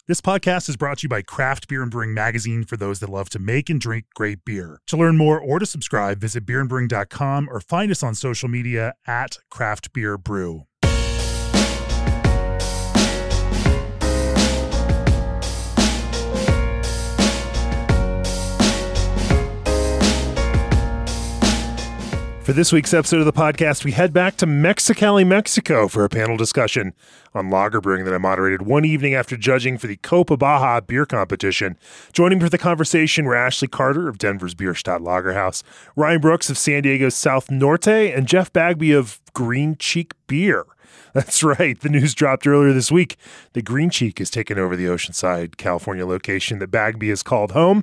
This podcast is brought to you by Craft Beer and Brewing Magazine for those that love to make and drink great beer. To learn more or to subscribe, visit beerandbrewing.com or find us on social media at Craft Beer Brew. For this week's episode of the podcast, we head back to Mexicali, Mexico for a panel discussion on lager brewing that I moderated one evening after judging for the Copa Baja beer competition. Joining me for the conversation were Ashleigh Carter of Denver's Bierstadt Lagerhaus, Ryan Brooks of San Diego's South Norte, and Jeff Bagby of Green Cheek Beer. That's right. The news dropped earlier this week that Green Cheek has taken over the Oceanside, California location that Bagby has called home.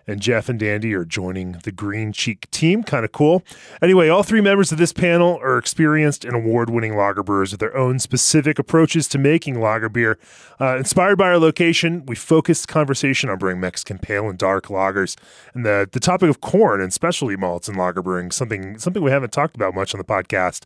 And Jeff and Dandy are joining the Green Cheek team. Kind of cool. Anyway, all three members of this panel are experienced and award-winning lager brewers with their own specific approaches to making lager beer. Inspired by our location, we focused conversation on brewing Mexican pale and dark lagers. And the topic of corn and specialty malts in lager brewing, something we haven't talked about much on the podcast,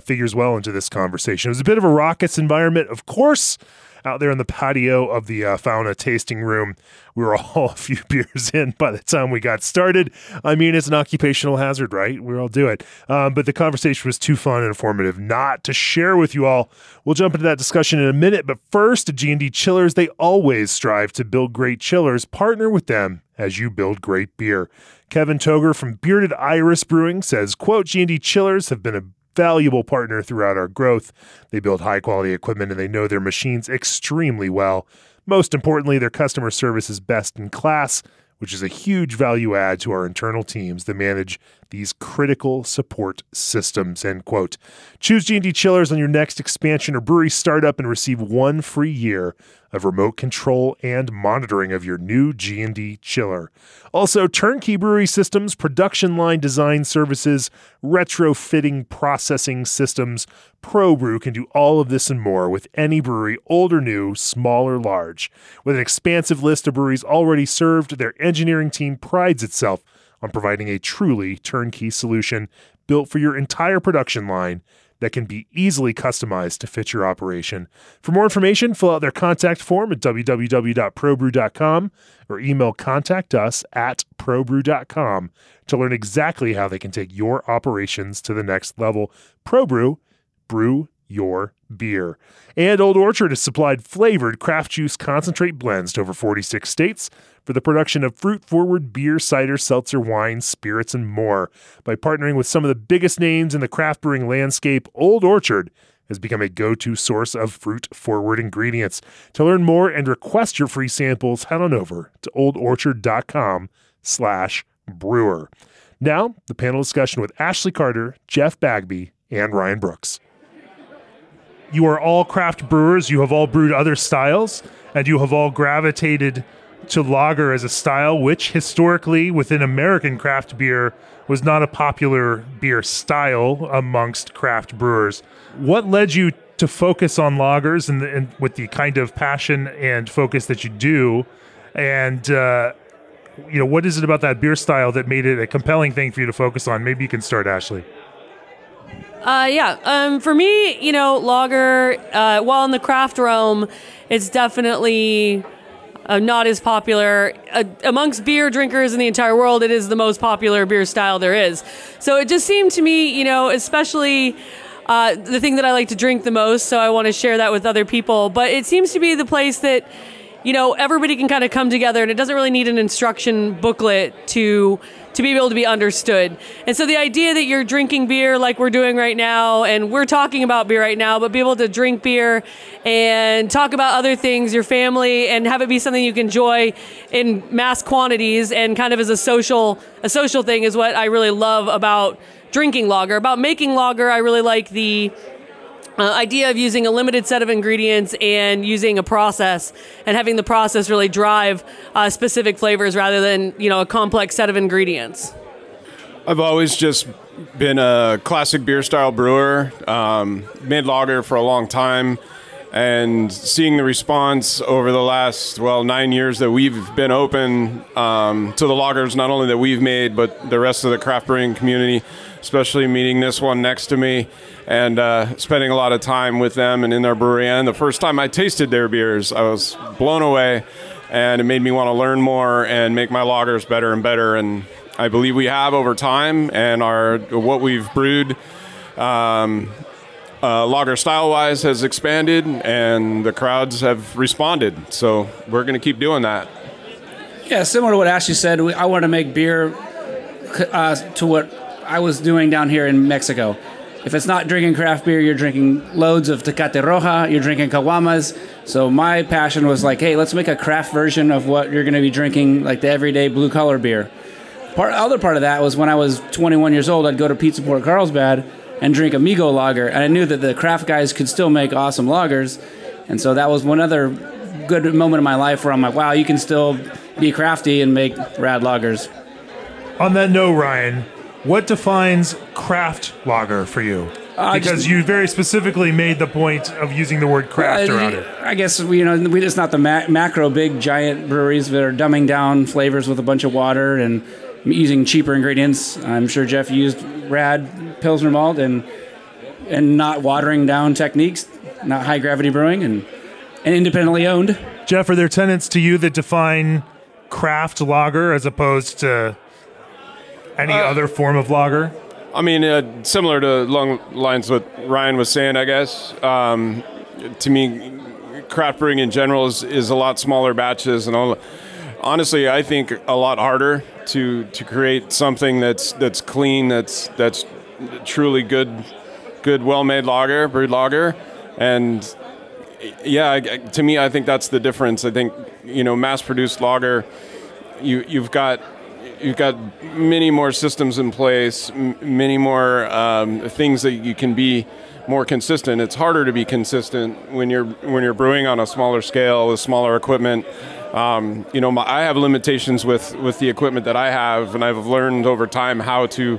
figures well into this conversation. It was a bit of a raucous environment, of course. Out there in the patio of the Fauna tasting room, we were all a few beers in by the time we got started. I mean, it's an occupational hazard, right? We all do it. But the conversation was too fun and informative not to share with you all. We'll jump into that discussion in a minute. But first, at G&D Chillers, they always strive to build great chillers. Partner with them as you build great beer. Kevin Toger from Bearded Iris Brewing says, quote, G&D Chillers have been a valuable partner throughout our growth. They build high-quality equipment, and they know their machines extremely well. Most importantly, their customer service is best in class, which is a huge value add to our internal teams that manage these critical support systems, end quote. Choose G&D Chillers on your next expansion or brewery startup and receive 1 free year of remote control and monitoring of your new G&D chiller. Also, turnkey brewery systems, production line design services, retrofitting processing systems. ProBrew can do all of this and more with any brewery, old or new, small or large. With an expansive list of breweries already served, their engineering team prides itself on providing a truly turnkey solution built for your entire production line that can be easily customized to fit your operation. For more information, fill out their contact form at www.probrew.com or email contactus@probrew.com to learn exactly how they can take your operations to the next level. ProBrew, brew your beer. And Old Orchard has supplied flavored craft juice concentrate blends to over 46 states for the production of fruit-forward beer, cider, seltzer, wine, spirits, and more. By partnering with some of the biggest names in the craft brewing landscape, Old Orchard has become a go-to source of fruit-forward ingredients. To learn more and request your free samples, head on over to oldorchard.com/brewer. Now, the panel discussion with Ashleigh Carter, Jeff Bagby, and Ryan Brooks. You are all craft brewers. You have all brewed other styles, and you have all gravitated to lager as a style, which historically within American craft beer was not a popular beer style amongst craft brewers. What led you to focus on lagers and with the kind of passion and focus that you do? And, what is it about that beer style that made it a compelling thing for you to focus on? Maybe you can start, Ashleigh. For me, lager, while in the craft realm, it's definitely not as popular. Amongst beer drinkers in the entire world, it is the most popular beer style there is. So it just seemed to me, especially the thing that I like to drink the most, so I want to share that with other people. But it seems to be the place that, everybody can kind of come together, and it doesn't really need an instruction booklet to be able to be understood. And so the idea that you're drinking beer like we're doing right now, and we're talking about beer right now, but be able to drink beer and talk about other things, your family, and have it be something you can enjoy in mass quantities and kind of as a social thing is what I really love about drinking lager. About making lager, I really like the idea of using a limited set of ingredients and using a process and having the process really drive specific flavors rather than, a complex set of ingredients. I've always just been a classic beer style brewer, made lager for a long time. and seeing the response over the last 9 years that we've been open to the lagers, not only that we've made, but the rest of the craft brewing community, especially meeting this one next to me and spending a lot of time with them and in their brewery. And the first time I tasted their beers, I was blown away, and it made me want to learn more and make my lagers better and better. And I believe we have over time, and what we've brewed lager style-wise has expanded, and the crowds have responded. So we're going to keep doing that. Yeah, similar to what Ashleigh said, I want to make beer to what I was doing down here in Mexico. If it's not drinking craft beer, you're drinking loads of Tecate Roja, you're drinking caguamas. So my passion was like, hey, let's make a craft version of what you're going to be drinking, like the everyday blue-collar beer. Other part of that was when I was 21 years old, I'd go to Pizza Port Carlsbad and drink Amigo lager, and I knew that the craft guys could still make awesome lagers, and so that was one other good moment in my life where I'm like, wow, you can still be crafty and make rad lagers. On that note, Ryan, what defines craft lager for you? Because you very specifically made the point of using the word craft around it. I guess it's not the macro big giant breweries that are dumbing down flavors with a bunch of water and using cheaper ingredients. I'm sure Jeff used rad Pilsner malt and not watering down techniques, not high gravity brewing, and independently owned. Jeff, are there tenets to you that define craft lager as opposed to any other form of lager? I mean, similar to long lines what Ryan was saying, I guess. To me, craft brewing in general is a lot smaller batches, and all. Honestly, I think a lot harder to create something that's clean, that's truly good, well-made lager, brewed lager, and yeah, to me, I think that's the difference. I think mass-produced lager, you've got many more systems in place, many more things that you can be more consistent. It's harder to be consistent when you're brewing on a smaller scale with smaller equipment. I have limitations with the equipment that I have, and I've learned over time how to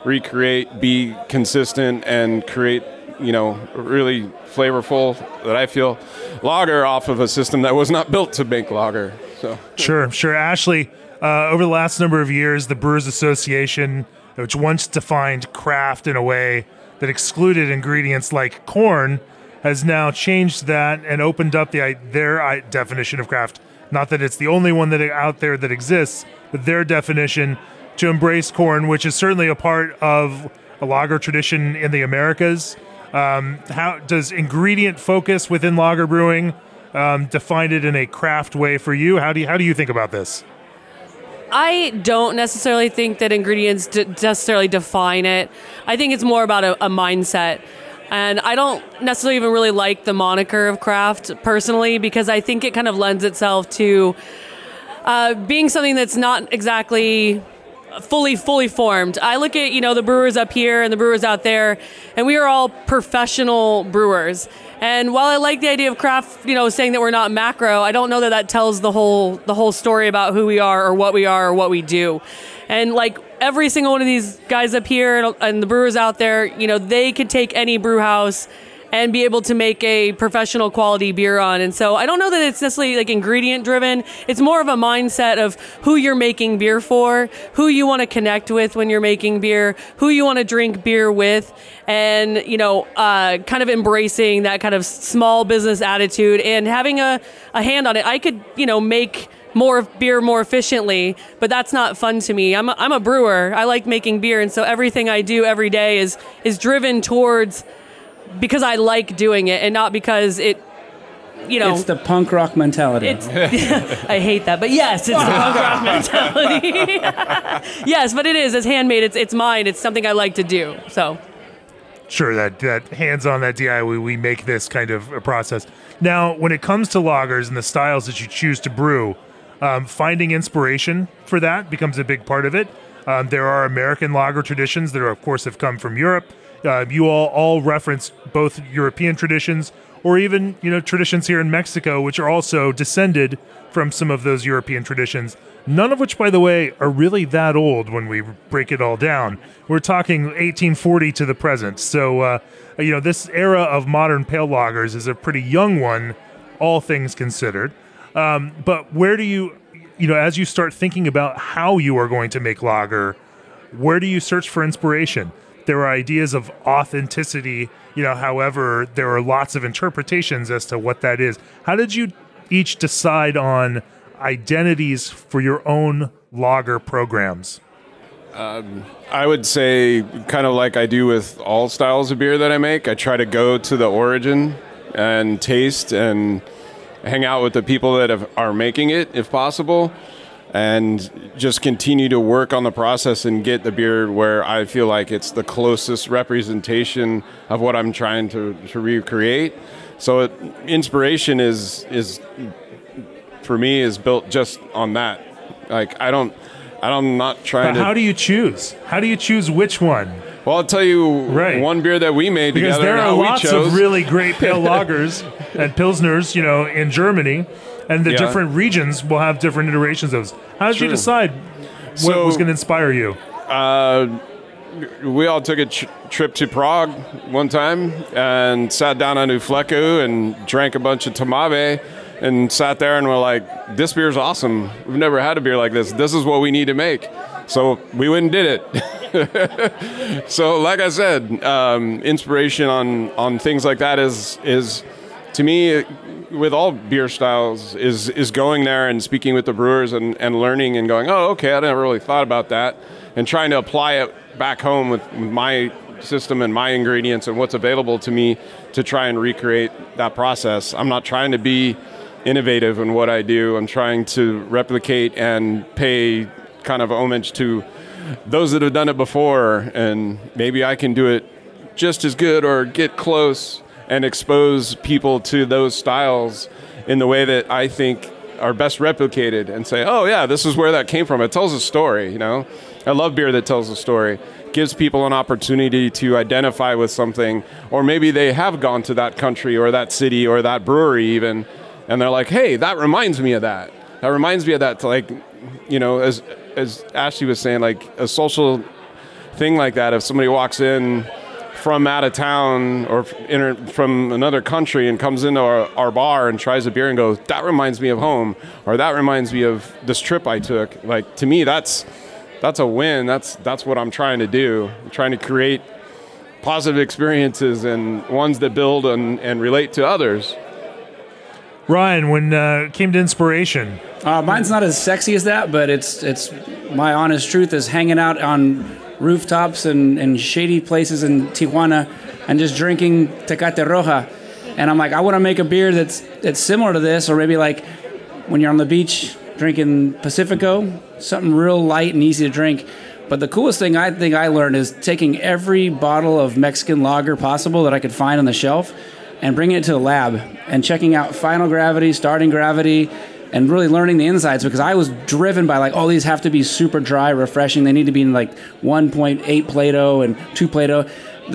recreate, be consistent, and create, really flavorful, that I feel, lager off of a system that was not built to make lager. So Sure. Ashleigh, over the last number of years, the Brewers Association, which once defined craft in a way that excluded ingredients like corn, has now changed that and opened up their definition of craft. Not that it's the only one that out there that exists, but their definition to embrace corn, which is certainly a part of a lager tradition in the Americas. How does ingredient focus within lager brewing define it in a craft way for you? How do you think about this? I don't necessarily think that ingredients necessarily define it. I think it's more about a mindset. And I don't necessarily even really like the moniker of craft personally, because I think it kind of lends itself to being something that's not exactly fully formed. I look at, the brewers up here and the brewers out there, and we are all professional brewers. And while I like the idea of craft, saying that we're not macro, I don't know that tells the whole story about who we are or what we do. And like every single one of these guys up here and the brewers out there, they could take any brew house and be able to make a professional quality beer on. And so I don't know that it's necessarily like ingredient driven. It's more of a mindset of who you're making beer for, who you want to connect with when you're making beer, who you want to drink beer with, and, kind of embracing that kind of small business attitude and having a hand on it. I could, make more beer more efficiently, but that's not fun to me. I'm a brewer. I like making beer, and so everything I do every day is driven towards because I like doing it and not because it, It's the punk rock mentality. I hate that, but yes, it's the punk rock mentality. Yes, but it is. It's handmade. It's mine. It's something I like to do. So. Sure, that hands-on, that DIY, we make this kind of a process. Now, when it comes to lagers and the styles that you choose to brew, finding inspiration for that becomes a big part of it. There are American lager traditions that, of course, have come from Europe. You all reference both European traditions. or even, traditions here in Mexico, which are also descended from some of those European traditions, none of which, by the way, are really that old when we break it all down. We're talking 1840 to the present. So, this era of modern pale lagers is a pretty young one, all things considered. But where do you, as you start thinking about how you are going to make lager, where do you search for inspiration? There are ideas of authenticity, however, there are lots of interpretations as to what that is. How did you each decide on identities for your own lager programs? I would say kind of like I do with all styles of beer that I make. I try to go to the origin and taste and hang out with the people that are making it, if possible, and just continue to work on the process and get the beer where I feel like it's the closest representation of what I'm trying to recreate. So inspiration is for me is built just on that. Like I'm not trying to. How do you choose? How do you choose which one? Well, I'll tell you one beer that we made because together. Because there are lots of really great pale lagers and pilsners, in Germany, and the different regions will have different iterations of those. How did you decide what was going to inspire you? We all took a trip to Prague one time and sat down on Ufleku and drank a bunch of Tamabe and sat there and were like, this beer's awesome. We've never had a beer like this. This is what we need to make. So we went and did it. So like I said, inspiration on things like that is to me, with all beer styles, is going there and speaking with the brewers and learning and going, oh, okay, I never really thought about that, and trying to apply it back home with my system and my ingredients and what's available to me to try and recreate that process. I'm not trying to be innovative in what I do. I'm trying to replicate and pay kind of homage to those that have done it before, and maybe I can do it just as good or get close and expose people to those styles in the way that I think are best replicated and say, oh yeah, this is where that came from. It tells a story, I love beer that tells a story. Gives people an opportunity to identify with something, or maybe they have gone to that country or that city or that brewery even, and they're like, hey, that reminds me of that. That reminds me of that, as Ashleigh was saying, like a social thing like that. If somebody walks in from out of town or from another country and comes into our bar and tries a beer and goes, that reminds me of home, or that reminds me of this trip I took. Like, to me, that's a win. That's what I'm trying to do. I'm trying to create positive experiences and ones that build and relate to others. Ryan, when it came to inspiration. Mine's not as sexy as that, but it's my honest truth is hanging out on rooftops and shady places in Tijuana and just drinking Tecate Roja. And I'm like, I want to make a beer that's similar to this, or maybe like when you're on the beach drinking Pacifico, something real light and easy to drink. But the coolest thing I think I learned is taking every bottle of Mexican lager possible that I could find on the shelf and bringing it to the lab and checking out final gravity, starting gravity, and really learning the insides, because I was driven by like, oh, these have to be super dry, refreshing. They need to be in like 1.8 Plato and 2 Plato.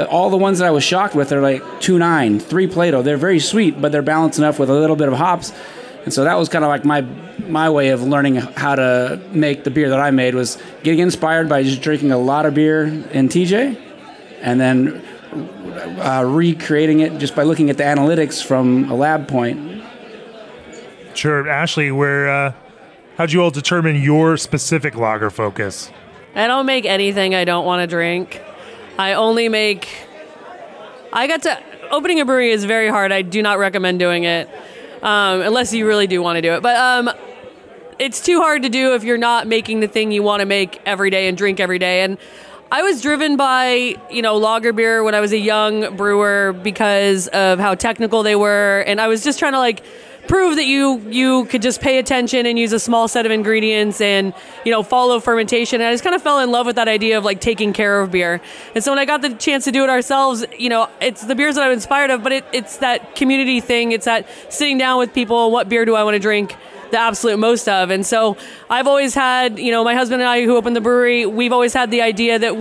All the ones that I was shocked with are like 2.9, 3 Plato. They're very sweet, but they're balanced enough with a little bit of hops. And so that was kind of like my way of learning how to make the beer that I made, was getting inspired by just drinking a lot of beer in TJ and then recreating it just by looking at the analytics from a lab point. Sure. Ashleigh, how'd you all determine your specific lager focus? I don't make anything I don't want to drink. Opening a brewery is very hard. I do not recommend doing it unless you really do want to do it. But it's too hard to do if you're not making the thing you want to make every day and drink every day. And I was driven by, lager beer when I was a young brewer because of how technical they were. And I was just trying to prove that you could just pay attention and use a small set of ingredients and, follow fermentation. And I just kind of fell in love with that idea of taking care of beer. And so when I got the chance to do it ourselves, it's the beers that I'm inspired of, but it's that community thing. It's that sitting down with people. What beer do I want to drink the absolute most of? And so I've always had, my husband and I, who opened the brewery, we've always had the idea that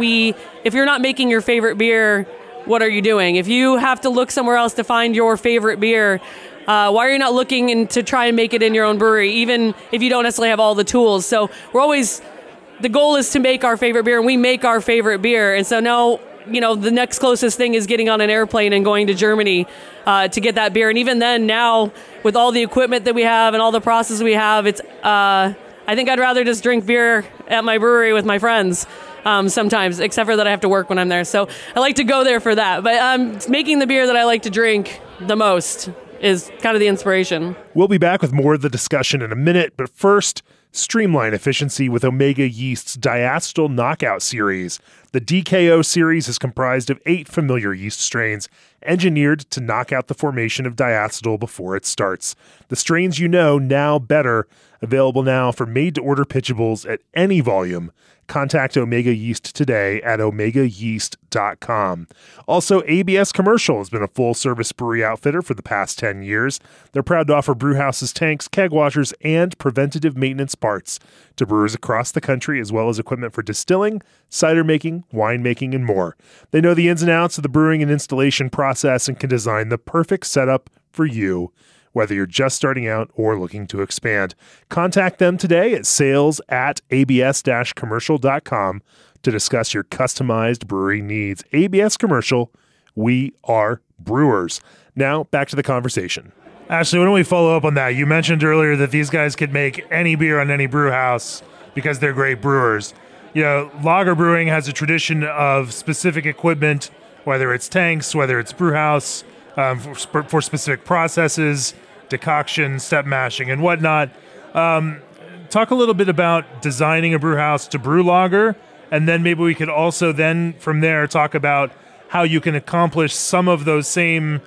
if you're not making your favorite beer, what are you doing? If you have to look somewhere else to find your favorite beer, why are you not looking to try and make it in your own brewery, even if you don't necessarily have all the tools? So the goal is to make our favorite beer, and we make our favorite beer. And so now, the next closest thing is getting on an airplane and going to Germany to get that beer. And even then, now, with all the equipment that we have and all the process we have, I think I'd rather just drink beer at my brewery with my friends sometimes, except for that I have to work when I'm there. So I like to go there for that. But making the beer that I like to drink the most is kind of the inspiration. We'll be back with more of the discussion in a minute, but first, streamline efficiency with Omega Yeast's Diacetyl Knockout series. The DKO series is comprised of 8 familiar yeast strains engineered to knock out the formation of diacetyl before it starts. The strains you know now better, available now for made-to-order pitchables at any volume. Contact Omega Yeast today at omegayeast.com. Also, ABS Commercial has been a full-service brewery outfitter for the past 10 years. They're proud to offer brewhouses, tanks, keg washers, and preventative maintenance parts to brewers across the country, as well as equipment for distilling, cider making, wine making, and more. They know the ins and outs of the brewing and installation process and can design the perfect setup for you, whether you're just starting out or looking to expand. Contact them today at sales@abs-commercial.com to discuss your customized brewery needs. ABS Commercial, we are brewers. Now, back to the conversation. Ashleigh, why don't we follow up on that? You mentioned earlier that these guys could make any beer on any brew house because they're great brewers. Lager brewing has a tradition of specific equipment, whether it's tanks, whether it's brew house, for specific processes, decoction, step mashing, and whatnot. Talk a little bit about designing a brew house to brew lager, and then maybe we could also then from there talk about how you can accomplish some of those same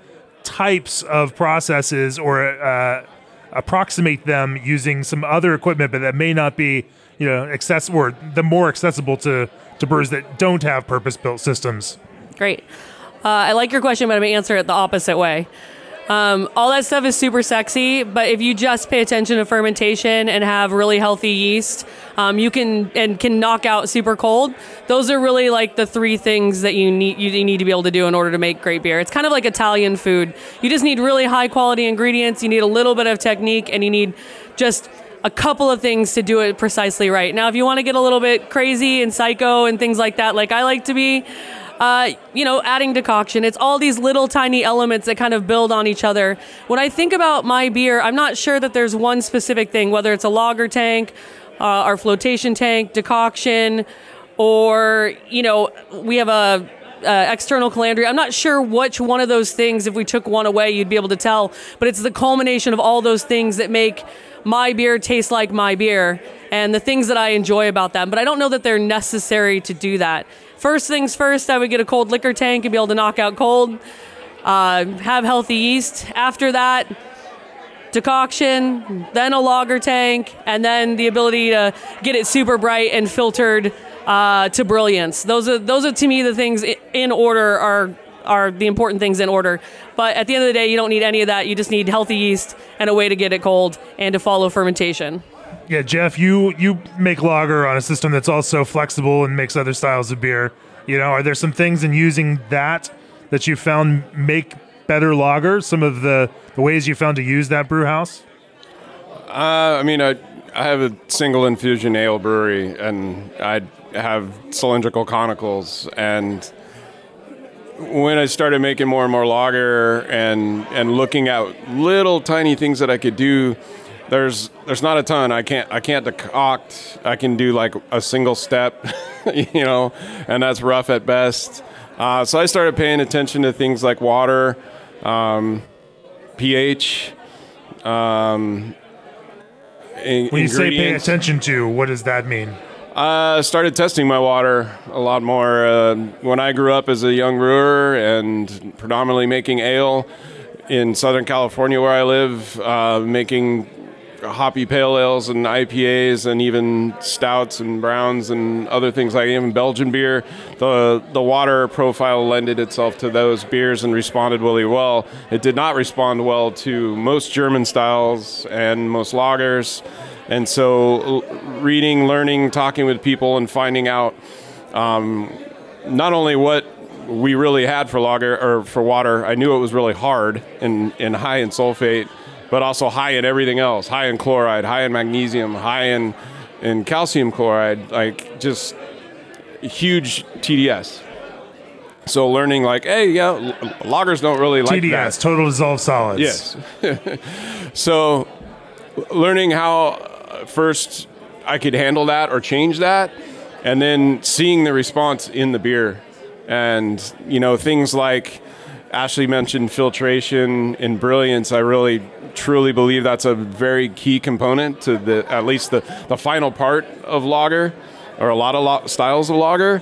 types of processes or approximate them using some other equipment, but that may not be accessible or the more accessible to brewers that don't have purpose-built systems. Great. I like your question, but I'm going to answer it the opposite way. All that stuff is super sexy, but if you just pay attention to fermentation and have really healthy yeast, you can knock out super cold. Those are really like the 3 things that you need to be able to do in order to make great beer. It's kind of like Italian food. You just need really high quality ingredients. You need a little bit of technique, and you need just a couple of things to do it precisely right. Now, if you want to get a little bit crazy and psycho and things like that, like I like to be, adding decoction. It's all these little tiny elements that kind of build on each other. When I think about my beer, I'm not sure that there's one specific thing, whether it's a lager tank, our flotation tank, decoction, or, we have a external calandria. I'm not sure which one of those things, if we took one away, you'd be able to tell, but it's the culmination of all those things that make my beer taste like my beer and the things that I enjoy about them. But I don't know that they're necessary to do that. First things first, I would get a cold liquor tank and be able to knock out cold, have healthy yeast. After that, decoction, then a lager tank, and then the ability to get it super bright and filtered to brilliance. Those are to me the things in order are the important things in order. But at the end of the day, you don't need any of that. You just need healthy yeast and a way to get it cold and to follow fermentation. Yeah, Jeff, you make lager on a system that's also flexible and makes other styles of beer. Are there some things in using that you found make better lager? Some of the ways you found to use that brew house? I have a single-infusion ale brewery, and I have cylindrical conicals. And when I started making more and more lager and looking at little tiny things that I could do, there's not a ton. I can't decoct. I can do like a single step, and that's rough at best. So I started paying attention to things like water, pH. When you say pay attention to, what does that mean? I started testing my water a lot more. When I grew up as a young brewer and predominantly making ale in Southern California where I live, making hoppy pale ales and IPAs and even stouts and browns and other things like even Belgian beer, the water profile lended itself to those beers and responded really well. It did not respond well to most German styles and most lagers. And so reading, learning, talking with people and finding out not only what we really had for lager or for water. I knew it was really hard and high in sulfate, but also high in everything else, high in chloride, high in magnesium, high in calcium chloride, like just huge TDS. So learning like, hey, yeah, lagers don't really like TDS, that. total dissolved solids. Yes. So learning how first I could handle that or change that, and then seeing the response in the beer. And, things like Ashleigh mentioned filtration and brilliance. I really, truly believe that's a very key component to at least the final part of lager, or a lot of styles of lager.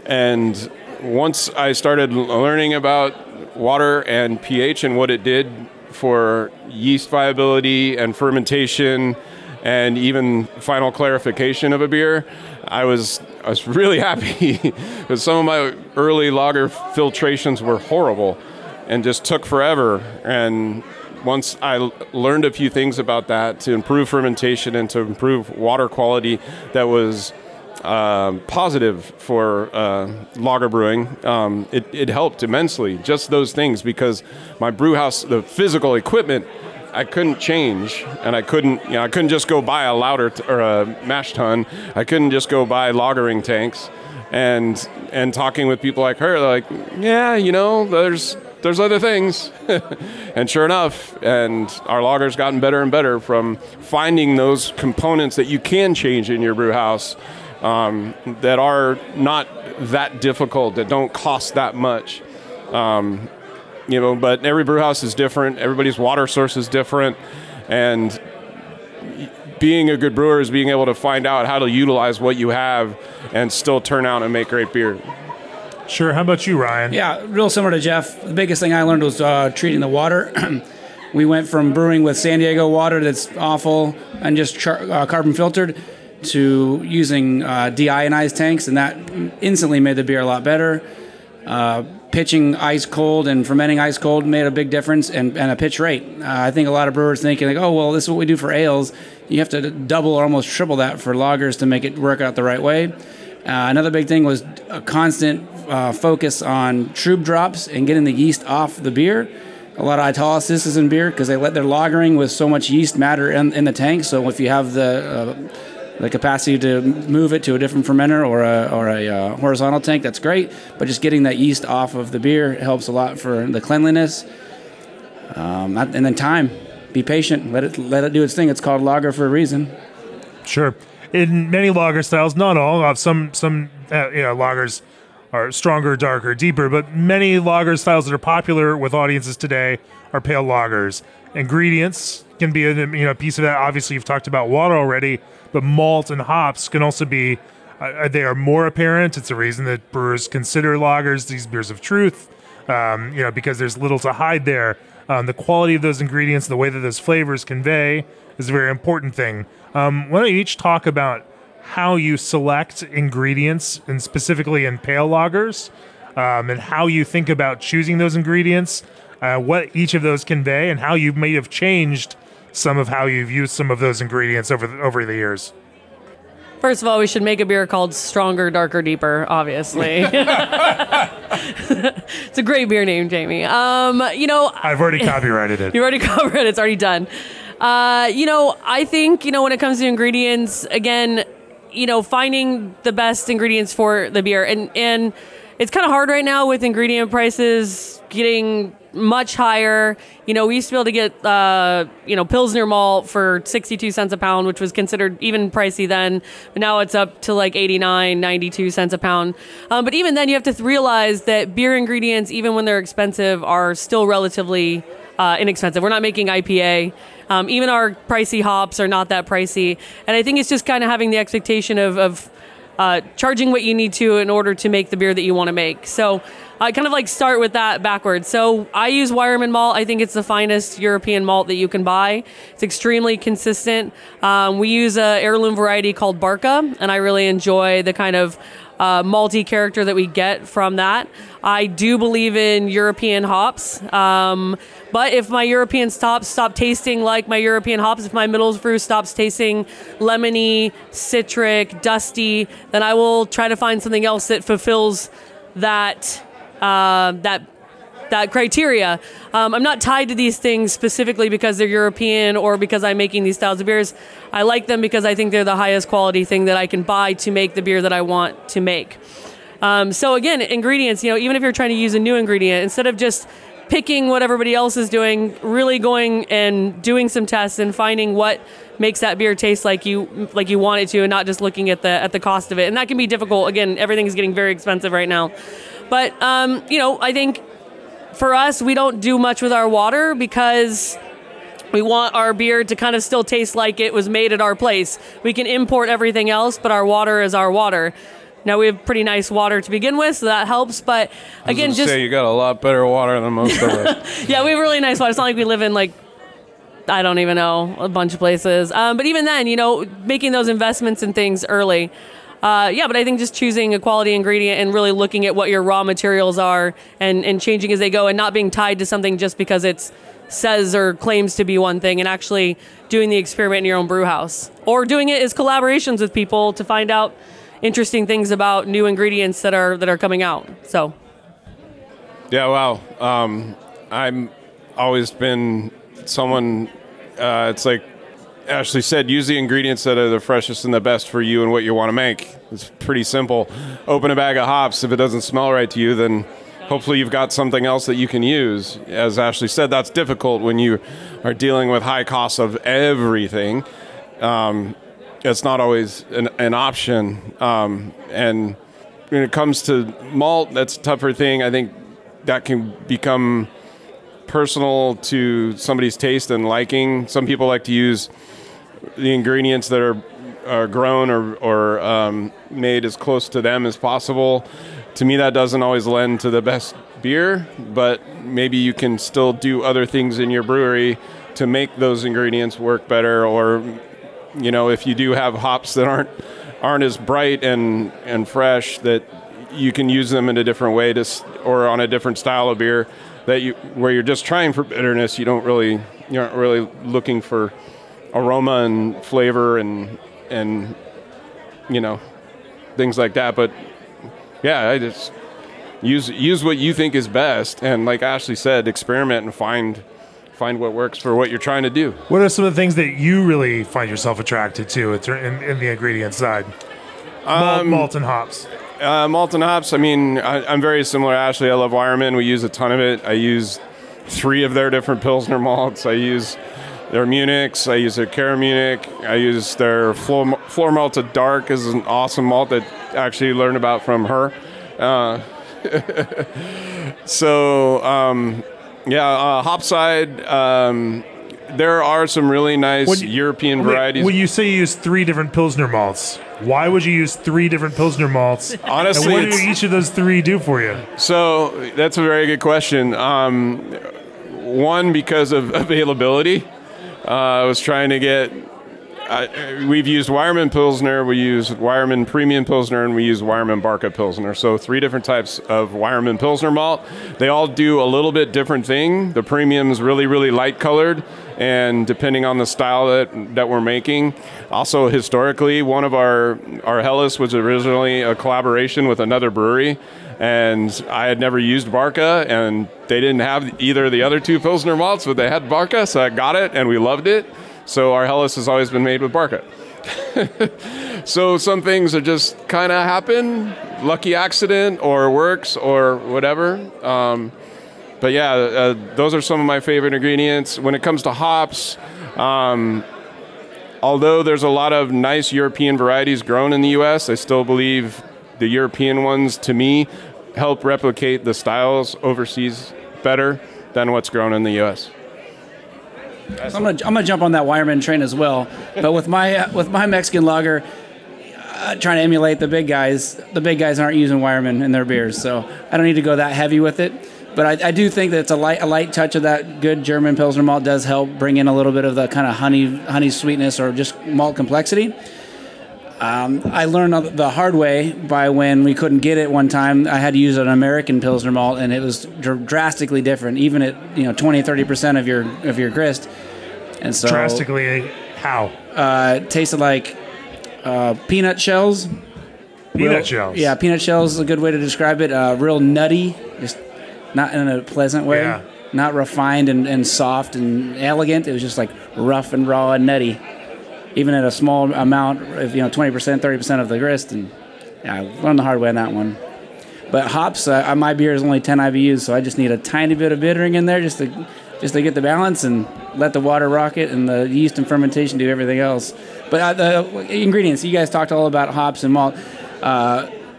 And once I started learning about water and pH and what it did for yeast viability and fermentation and even final clarification of a beer, I was really happy because some of my early lager filtrations were horrible and just took forever. And once I learned a few things about that to improve fermentation and to improve water quality that was positive for lager brewing, it helped immensely. Just those things, because my brew house, the physical equipment, I couldn't change, and I couldn't just go buy a lauter or a mash tun. I couldn't just go buy lagering tanks. And talking with people like her, like, yeah, there's other things. And sure enough, and our lager's gotten better and better from finding those components that you can change in your brew house, that are not that difficult, that don't cost that much. But every brew house is different. Everybody's water source is different. And being a good brewer is being able to find out how to utilize what you have and still turn out and make great beer. Sure. How about you, Ryan? Yeah, real similar to Jeff. The biggest thing I learned was treating the water. We went from brewing with San Diego water that's awful and just carbon filtered to using deionized tanks, and that instantly made the beer a lot better. Pitching ice cold and fermenting ice cold made a big difference, and a pitch rate. I think a lot of brewers thinking like, oh, well, this is what we do for ales. You have to double or almost triple that for lagers to make it work out the right way. Another big thing was a constant focus on trub drops and getting the yeast off the beer. A lot of autolysis is in beer because they let their lagering with so much yeast matter in the tank. So if you have the capacity to move it to a different fermenter or a horizontal tank, that's great. But just getting that yeast off of the beer helps a lot for the cleanliness. And then time. Be patient. Let it do its thing. It's called lager for a reason. Sure. In many lager styles, not all. Some lagers are stronger, darker, deeper. But many lager styles that are popular with audiences today are pale lagers. Ingredients can be a piece of that. Obviously, you've talked about water already. But malt and hops can also be, they are more apparent. It's a reason that brewers consider lagers these beers of truth, because there's little to hide there. The quality of those ingredients, the way that those flavors convey is a very important thing. Why don't you each talk about how you select ingredients, and specifically in pale lagers, and how you think about choosing those ingredients, what each of those convey, and how you may have changed some of how you've used some of those ingredients over the years. First of all, we should make a beer called Stronger, Darker, Deeper, obviously. It's a great beer name, Jamie. I've already copyrighted it. You've already copyrighted it. It's already done. I think, when it comes to ingredients, again, finding the best ingredients for the beer. And it's kind of hard right now with ingredient prices getting much higher. We used to be able to get, Pilsner malt for 62 cents a pound, which was considered even pricey then. But now it's up to like 89, 92 cents a pound. But even then, you have to realize that beer ingredients, even when they're expensive, are still relatively inexpensive. We're not making IPA. Even our pricey hops are not that pricey. And I think it's just kind of having the expectation of charging what you need to in order to make the beer that you want to make. So I kind of start with that backwards. So I use Weyermann malt. I think it's the finest European malt that you can buy. It's extremely consistent. We use an heirloom variety called Barca, and I really enjoy the kind of malty character that we get from that. I do believe in European hops, but if my European hops stop tasting like my European hops, if my Middlesbrough stops tasting lemony, citric, dusty, then I will try to find something else that fulfills that that criteria. I'm not tied to these things specifically because they're European or because I'm making these styles of beers. I like them because I think they're the highest quality thing that I can buy to make the beer that I want to make. So again, ingredients, even if you're trying to use a new ingredient, instead of just picking what everybody else is doing, really going and doing some tests and finding what makes that beer taste like you want it to, and not just looking at the cost of it. And that can be difficult. Again, everything is getting very expensive right now. But I think for us, we don't do much with our water because we want our beer to kind of still taste like it was made at our place. We can import everything else, but our water is our water. Now, we have pretty nice water to begin with, so that helps. But again, you got a lot better water than most of us. Yeah, we have really nice water. It's not like we live in, I don't even know, a bunch of places. But even then, making those investments in things early. But I think just choosing a quality ingredient and really looking at what your raw materials are and changing as they go and not being tied to something just because it says or claims to be one thing, and actually doing the experiment in your own brew house. Or doing it as collaborations with people to find out interesting things about new ingredients that are coming out. So, yeah, wow. I'm always been someone. It's like Ashleigh said, use the ingredients that are the freshest and the best for you and what you want to make. It's pretty simple. Open a bag of hops. If it doesn't smell right to you, then hopefully you've got something else that you can use. As Ashleigh said, that's difficult when you are dealing with high costs of everything. It's not always an option. And when it comes to malt, that's a tougher thing. I think that can become personal to somebody's taste and liking. Some people like to use the ingredients that are grown or made as close to them as possible. To me, that doesn't always lend to the best beer, but maybe you can still do other things in your brewery to make those ingredients work better. Or if you do have hops that aren't as bright and fresh, that you can use them in a different way or on a different style of beer where you're just trying for bitterness. You aren't really looking for aroma and flavor and things like that. But yeah, I just use what you think is best, and like Ashleigh said, experiment and find what works for what you're trying to do. What are some of the things that you really find yourself attracted to in the ingredient side? Malt and hops. Malt and hops, I'm very similar to Ashleigh. I love Wireman. We use a ton of it. I use 3 of their different Pilsner malts. I use their Munichs. I use their Cara Munich. I use their Floor Malted Dark is an awesome malt that I actually learned about from her. Hop side, there are some really nice European varieties. When you say you use 3 different Pilsner malts, why would you use 3 different Pilsner malts? Honestly, and what do each of those 3 do for you? So that's a very good question. One, because of availability. I was trying to get... we've used Wireman Pilsner, we use Wireman Premium Pilsner, and we use Wireman Barca Pilsner. So 3 different types of Wireman Pilsner malt. They all do a little bit different thing. The Premium's really, really light colored, and depending on the style that we're making. Also, historically, one of our Helles was originally a collaboration with another brewery, and I had never used Barca, and they didn't have either of the other 2 Pilsner malts, but they had Barca, so I got it, and we loved it. So our Helles has always been made with Barca. So some things are just kind of happen, lucky accident or works or whatever. But yeah, those are some of my favorite ingredients. When it comes to hops, although there's a lot of nice European varieties grown in the U.S., I still believe the European ones, to me, help replicate the styles overseas better than what's grown in the U.S. So I'm gonna jump on that Wireman train as well, but with my Mexican lager, trying to emulate the big guys. The big guys aren't using Wireman in their beers, so I don't need to go that heavy with it. But I do think that it's a light touch of that good German Pilsner malt does help bring in a little bit of the kind of honey sweetness or just malt complexity. I learned the hard way by when we couldn't get it one time. I had to use an American Pilsner malt, and it was drastically different, even at 20-30% of your grist. And so drastically, how? It tasted like peanut shells Peanut shells. Yeah, peanut shells is a good way to describe it. Real nutty, just not in a pleasant way. Yeah. Not refined and soft and elegant. It was just like rough and raw and nutty. Even at a small amount, if 20%, 30% of the grist. And yeah, I learned the hard way on that one. But hops, my beer is only 10 IBUs, so I just need a tiny bit of bittering in there just to get the balance and let the water rock it and the yeast and fermentation do everything else. But the ingredients, you guys talked all about hops and malt.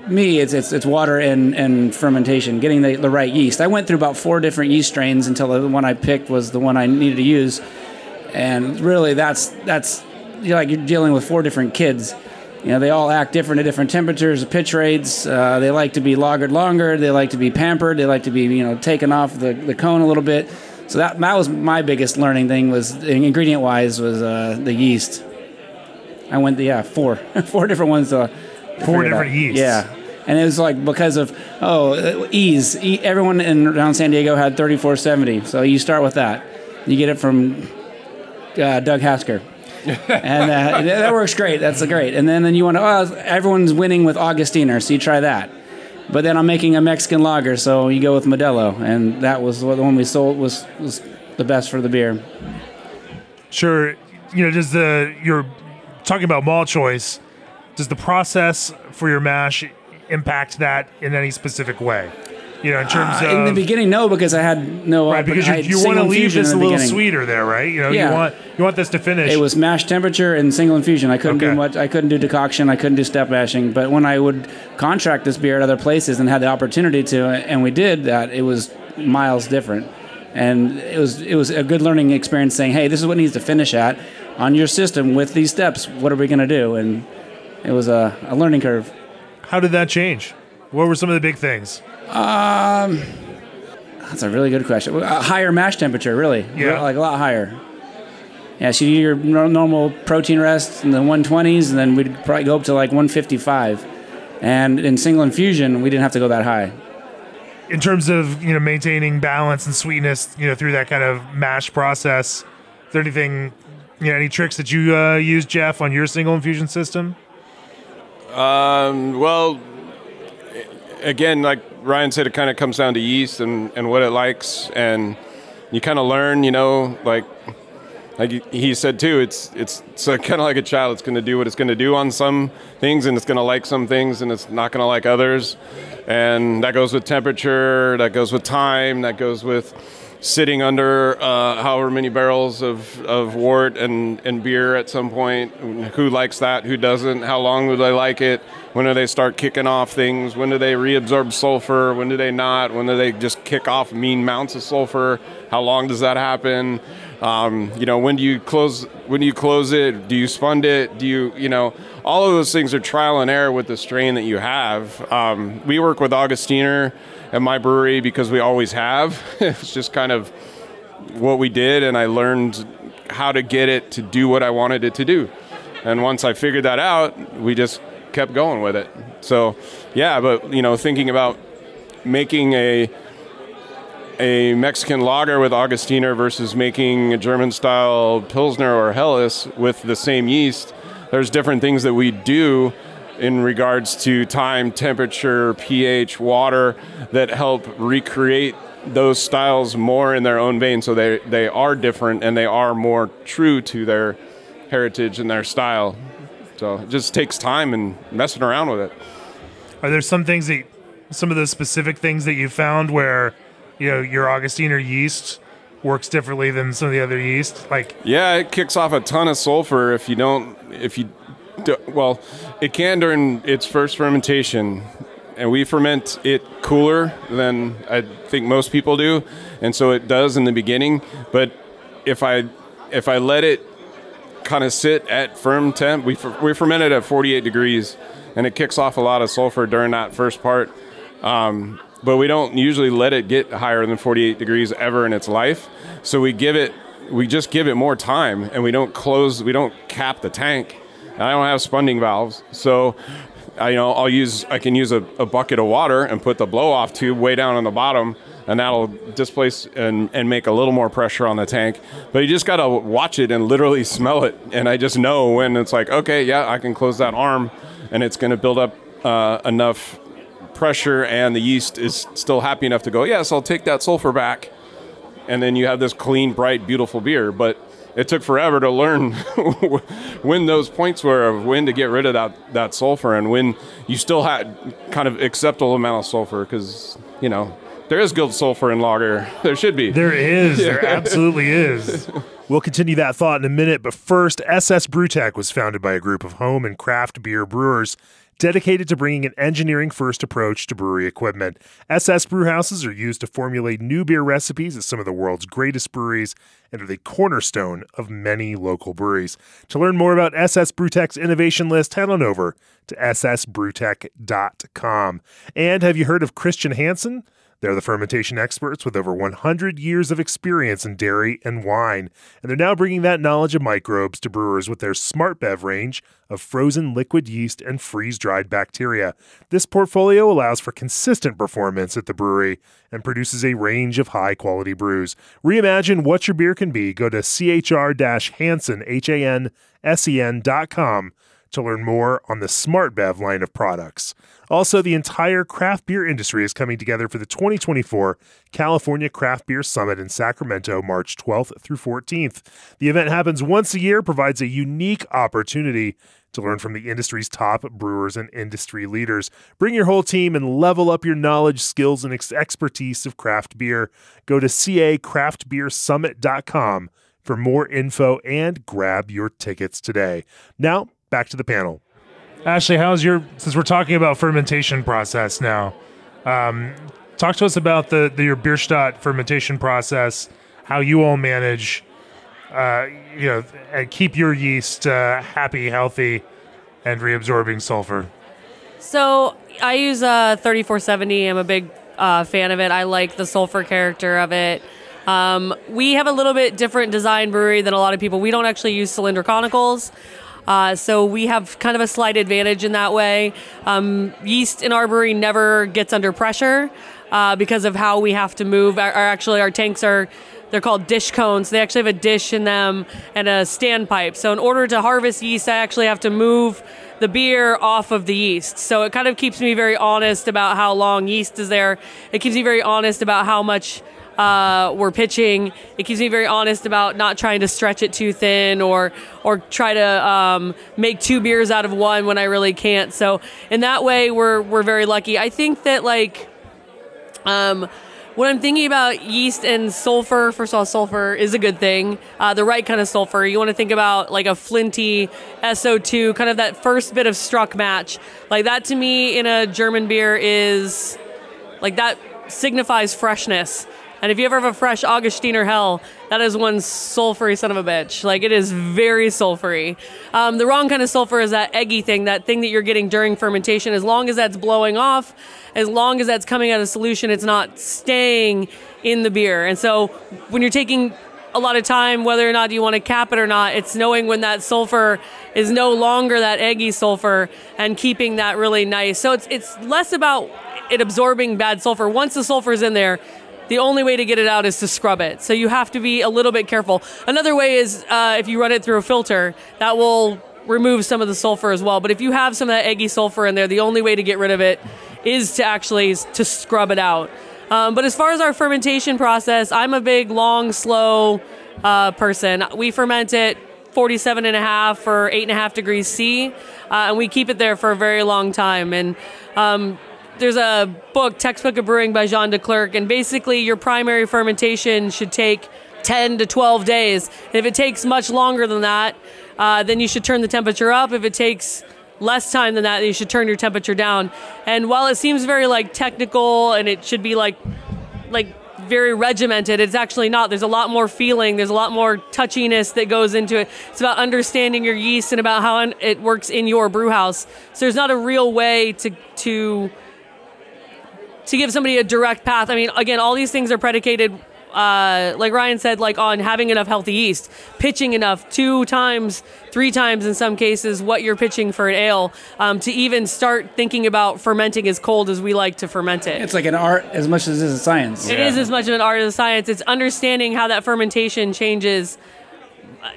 Me, it's water and fermentation, getting the right yeast. I went through about 4 different yeast strains until the one I picked was the one I needed to use. And really, that's you're dealing with 4 different kids. They all act different at different temperatures, pitch rates. They like to be lagered longer. They like to be pampered. They like to be, taken off the cone a little bit. So that was my biggest learning thing was, ingredient-wise, was the yeast. I went, 4 different ones. 4 different yeasts. Yeah. And it was because of, ease. Everyone around San Diego had 3470. So you start with that. You get it from Doug Hasker. And that works great. That's great. And then you want to, everyone's winning with Augustiner, so you try that. But then I'm making a Mexican lager, so you go with Modelo. And that was the one we sold was the best for the beer. Sure. You're talking about malt choice. Does the process for your mash impact that in any specific way? In terms of... In the beginning, no, because I had no... Right, because you want to leave this a little sweeter there, right? Yeah. You want this to finish... It was mash temperature and single infusion. I couldn't do much. I couldn't do decoction. I couldn't do step mashing. But when I would contract this beer at other places and had the opportunity to, and we did that, it was miles different. And it was a good learning experience saying, hey, this is what needs to finish at on your system with these steps. What are we going to do? And it was a learning curve. How did that change? What were some of the big things? That's a really good question. A higher mash temperature, really. Yeah. A lot higher. Yeah, so you do your normal protein rest in the 120s, and then we'd probably go up to 155. And in single infusion, we didn't have to go that high. In terms of, maintaining balance and sweetness, through that kind of mash process, is there anything, any tricks that you use, Jeff, on your single infusion system? Well, again, like Ryan said, it kind of comes down to yeast and what it likes, and you kind of learn, like he said too, it's kind of like a child. It's going to do what it's going to do on some things, and it's going to like some things, and it's not going to like others. And that goes with temperature, that goes with time, that goes with sitting under however many barrels of wort and beer at some point. Who likes that? Who doesn't? How long do they like it? When do they start kicking off things? When do they reabsorb sulfur? When do they not? When do they just kick off mean amounts of sulfur? How long does that happen? When do you close it? Do you spund it? Do you all of those things are trial and error with the strain that you have. We work with Augustiner at my brewery because we always have. It's just kind of what we did, and I learned how to get it to do what I wanted it to do. And once I figured that out, we just kept going with it. So, yeah, but, thinking about making a Mexican lager with Augustiner versus making a German-style Pilsner or Helles with the same yeast, there's different things that we do in regards to time, temperature, pH, water that help recreate those styles more in their own vein, so they are different and they are more true to their heritage and their style. So it just takes time and messing around with it. Are there some of those specific things that you found where your Augustiner yeast works differently than some of the other yeast? Yeah, it kicks off a ton of sulfur well, it can during its first fermentation, and we ferment it cooler than I think most people do, and so it does in the beginning. But if I let it kind of sit at firm temp, we ferment it at 48 degrees, and it kicks off a lot of sulfur during that first part. But we don't usually let it get higher than 48 degrees ever in its life. So we just give it more time, and we don't cap the tank. And I don't have spunding valves, so I can use a bucket of water and put the blow-off tube way down on the bottom, and that'll displace and make a little more pressure on the tank. But you just got to watch it and literally smell it, and I just know when it's like, okay, yeah, I can close that arm, and it's going to build up enough pressure and the yeast is still happy enough to go, yes, I'll take that sulfur back. And then you have this clean, bright, beautiful beer. But it took forever to learn when those points were of when to get rid of that sulfur and when you still had kind of acceptable amount of sulfur because, you know, there is good sulfur in lager. There should be. There is. There absolutely is. We'll continue that thought in a minute, but first, SS Brewtech was founded by a group of home and craft beer brewers dedicated to bringing an engineering-first approach to brewery equipment. SS brewhouses are used to formulate new beer recipes at some of the world's greatest breweries and are the cornerstone of many local breweries. To learn more about SS Brewtech's innovation list, head on over to ssbrewtech.com. And have you heard of Christian Hansen? They're the fermentation experts with over 100 years of experience in dairy and wine, and they're now bringing that knowledge of microbes to brewers with their Smart Bev range of frozen liquid yeast and freeze-dried bacteria. This portfolio allows for consistent performance at the brewery and produces a range of high-quality brews. Reimagine what your beer can be. Go to chr-hansen, HANSEN.com to learn more on the Smart Bev line of products. Also, the entire craft beer industry is coming together for the 2024 California Craft Beer Summit in Sacramento, March 12th through 14th. The event happens once a year, provides a unique opportunity to learn from the industry's top brewers and industry leaders. Bring your whole team and level up your knowledge, skills, and expertise of craft beer. Go to cacraftbeersummit.com for more info and grab your tickets today. Now, back to the panel. Ashleigh, since we're talking about fermentation process now, talk to us about your Bierstadt fermentation process, how you all manage, and keep your yeast happy, healthy, and reabsorbing sulfur. So I use 3470. I'm a big fan of it. I like the sulfur character of it. We have a little bit different design brewery than a lot of people. We don't actually use cylinder conicals. So we have kind of a slight advantage in that way. Yeast in our brewery never gets under pressure because of how we have to move. Our tanks they're called dish cones. They actually have a dish in them and a standpipe. So in order to harvest yeast, I actually have to move the beer off of the yeast. So it kind of keeps me very honest about how long yeast is there. It keeps me very honest about how much we're pitching. It keeps me very honest about not trying to stretch it too thin or try to make two beers out of one when I really can't. So in that way, we're very lucky. I think that when I'm thinking about yeast and sulfur, first of all, sulfur is a good thing. The right kind of sulfur. You want to think about like a flinty SO2, kind of that first bit of struck match. Like that to me in a German beer is like that signifies freshness. And if you ever have a fresh Augustiner Hell, that is one sulfury son of a bitch. Like, it is very sulfury. The wrong kind of sulfur is that eggy thing, that thing that you're getting during fermentation. As long as that's blowing off, as long as that's coming out of solution, it's not staying in the beer. And so when you're taking a lot of time, whether or not you want to cap it or not, it's knowing when that sulfur is no longer that eggy sulfur and keeping that really nice. So it's less about it absorbing bad sulfur. Once the sulfur is in there, the only way to get it out is to scrub it. So you have to be a little bit careful. Another way is if you run it through a filter, that will remove some of the sulfur as well. But if you have some of that eggy sulfur in there, the only way to get rid of it is to scrub it out. But as far as our fermentation process, I'm a big, long, slow person. We ferment it 47.5 or 8.5 degrees C, and we keep it there for a very long time. And there's a book, Textbook of Brewing by Jean de Klerk, and basically your primary fermentation should take 10 to 12 days. And if it takes much longer than that, then you should turn the temperature up. If it takes less time than that, then you should turn your temperature down. And while it seems very technical and it should be very regimented, it's actually not. There's a lot more feeling. There's a lot more touchiness that goes into it. It's about understanding your yeast and about how it works in your brew house. So there's not a real way to give somebody a direct path. I mean, again, all these things are predicated, like Ryan said, on having enough healthy yeast, pitching enough 2 times, 3 times in some cases what you're pitching for an ale, to even start thinking about fermenting as cold as we like to ferment it. It's like an art as much as it is a science. It is as much of an art as a science. It's understanding how that fermentation changes,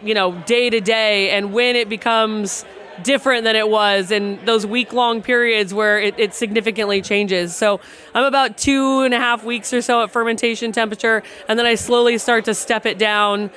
day to day, and when it becomes different than it was in those week-long periods where it significantly changes. So I'm about 2.5 weeks or so at fermentation temperature, and then I slowly start to step it down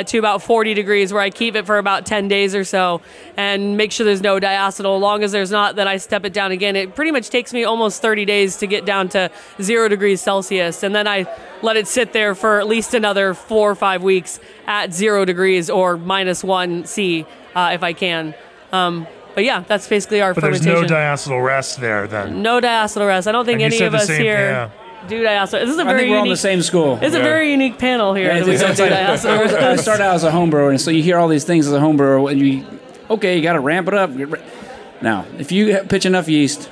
to about 40 degrees, where I keep it for about 10 days or so and make sure there's no diacetyl. As long as there's not, then I step it down again. It pretty much takes me almost 30 days to get down to 0 degrees Celsius, and then I let it sit there for at least another 4 or 5 weeks at 0 degrees or -1 C if I can. But yeah, that's basically our fermentation. There's no diacetyl rest there then? No diacetyl rest. I don't think any of us here do diacetyl. This is a very I think we're on the same school. It's a very unique panel here. That we don't do diacetyl. I started out as a home brewer, and so you hear all these things as a home brewer, and you got to ramp it up. Now, if you pitch enough yeast,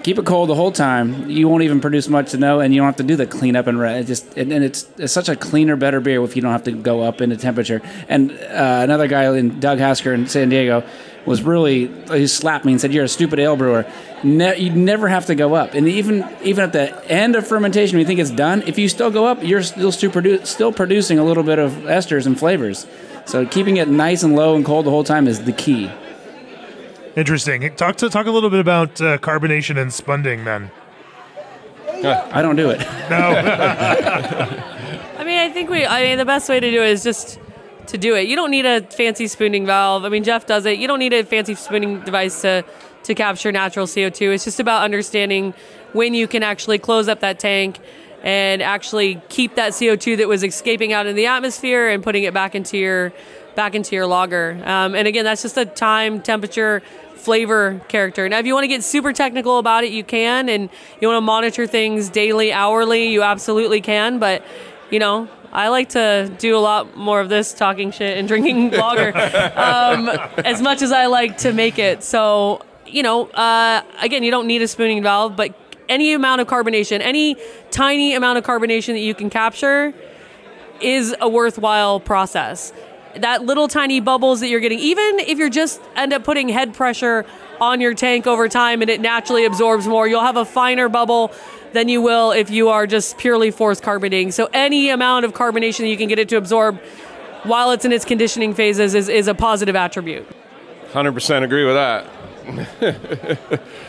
keep it cold the whole time, you won't even produce much to know, and you don't have to do the cleanup and it's such a cleaner, better beer if you don't have to go up into temperature. And another guy, Doug Hasker in San Diego, he slapped me and said, "You're a stupid ale brewer. You never have to go up." And even at the end of fermentation, when you think it's done, if you still go up, you're still producing a little bit of esters and flavors. So keeping it nice and low and cold the whole time is the key. Interesting. Talk a little bit about carbonation and spunding then. I don't do it. No. I mean, the best way to do it is just to do it. You don't need a fancy spooning valve. I mean, Jeff does it. You don't need a fancy spooning device to capture natural CO2. It's just about understanding when you can actually close up that tank and actually keep that CO2 that was escaping out in the atmosphere and putting it back into your lager. And again, that's just a time, temperature, flavor character. Now, if you want to get super technical about it, you can, and you want to monitor things daily, hourly, you absolutely can. But, I like to do a lot more of this talking shit and drinking lager as much as I like to make it. So, again, you don't need a spooning valve, but any amount of carbonation, any tiny amount of carbonation that you can capture is a worthwhile process. That little tiny bubbles that you're getting, even if you're just end up putting head pressure on your tank over time and it naturally absorbs more, you'll have a finer bubble than you will if you are just purely forced carbonating. So any amount of carbonation that you can get it to absorb while it's in its conditioning phases is a positive attribute. 100% agree with that.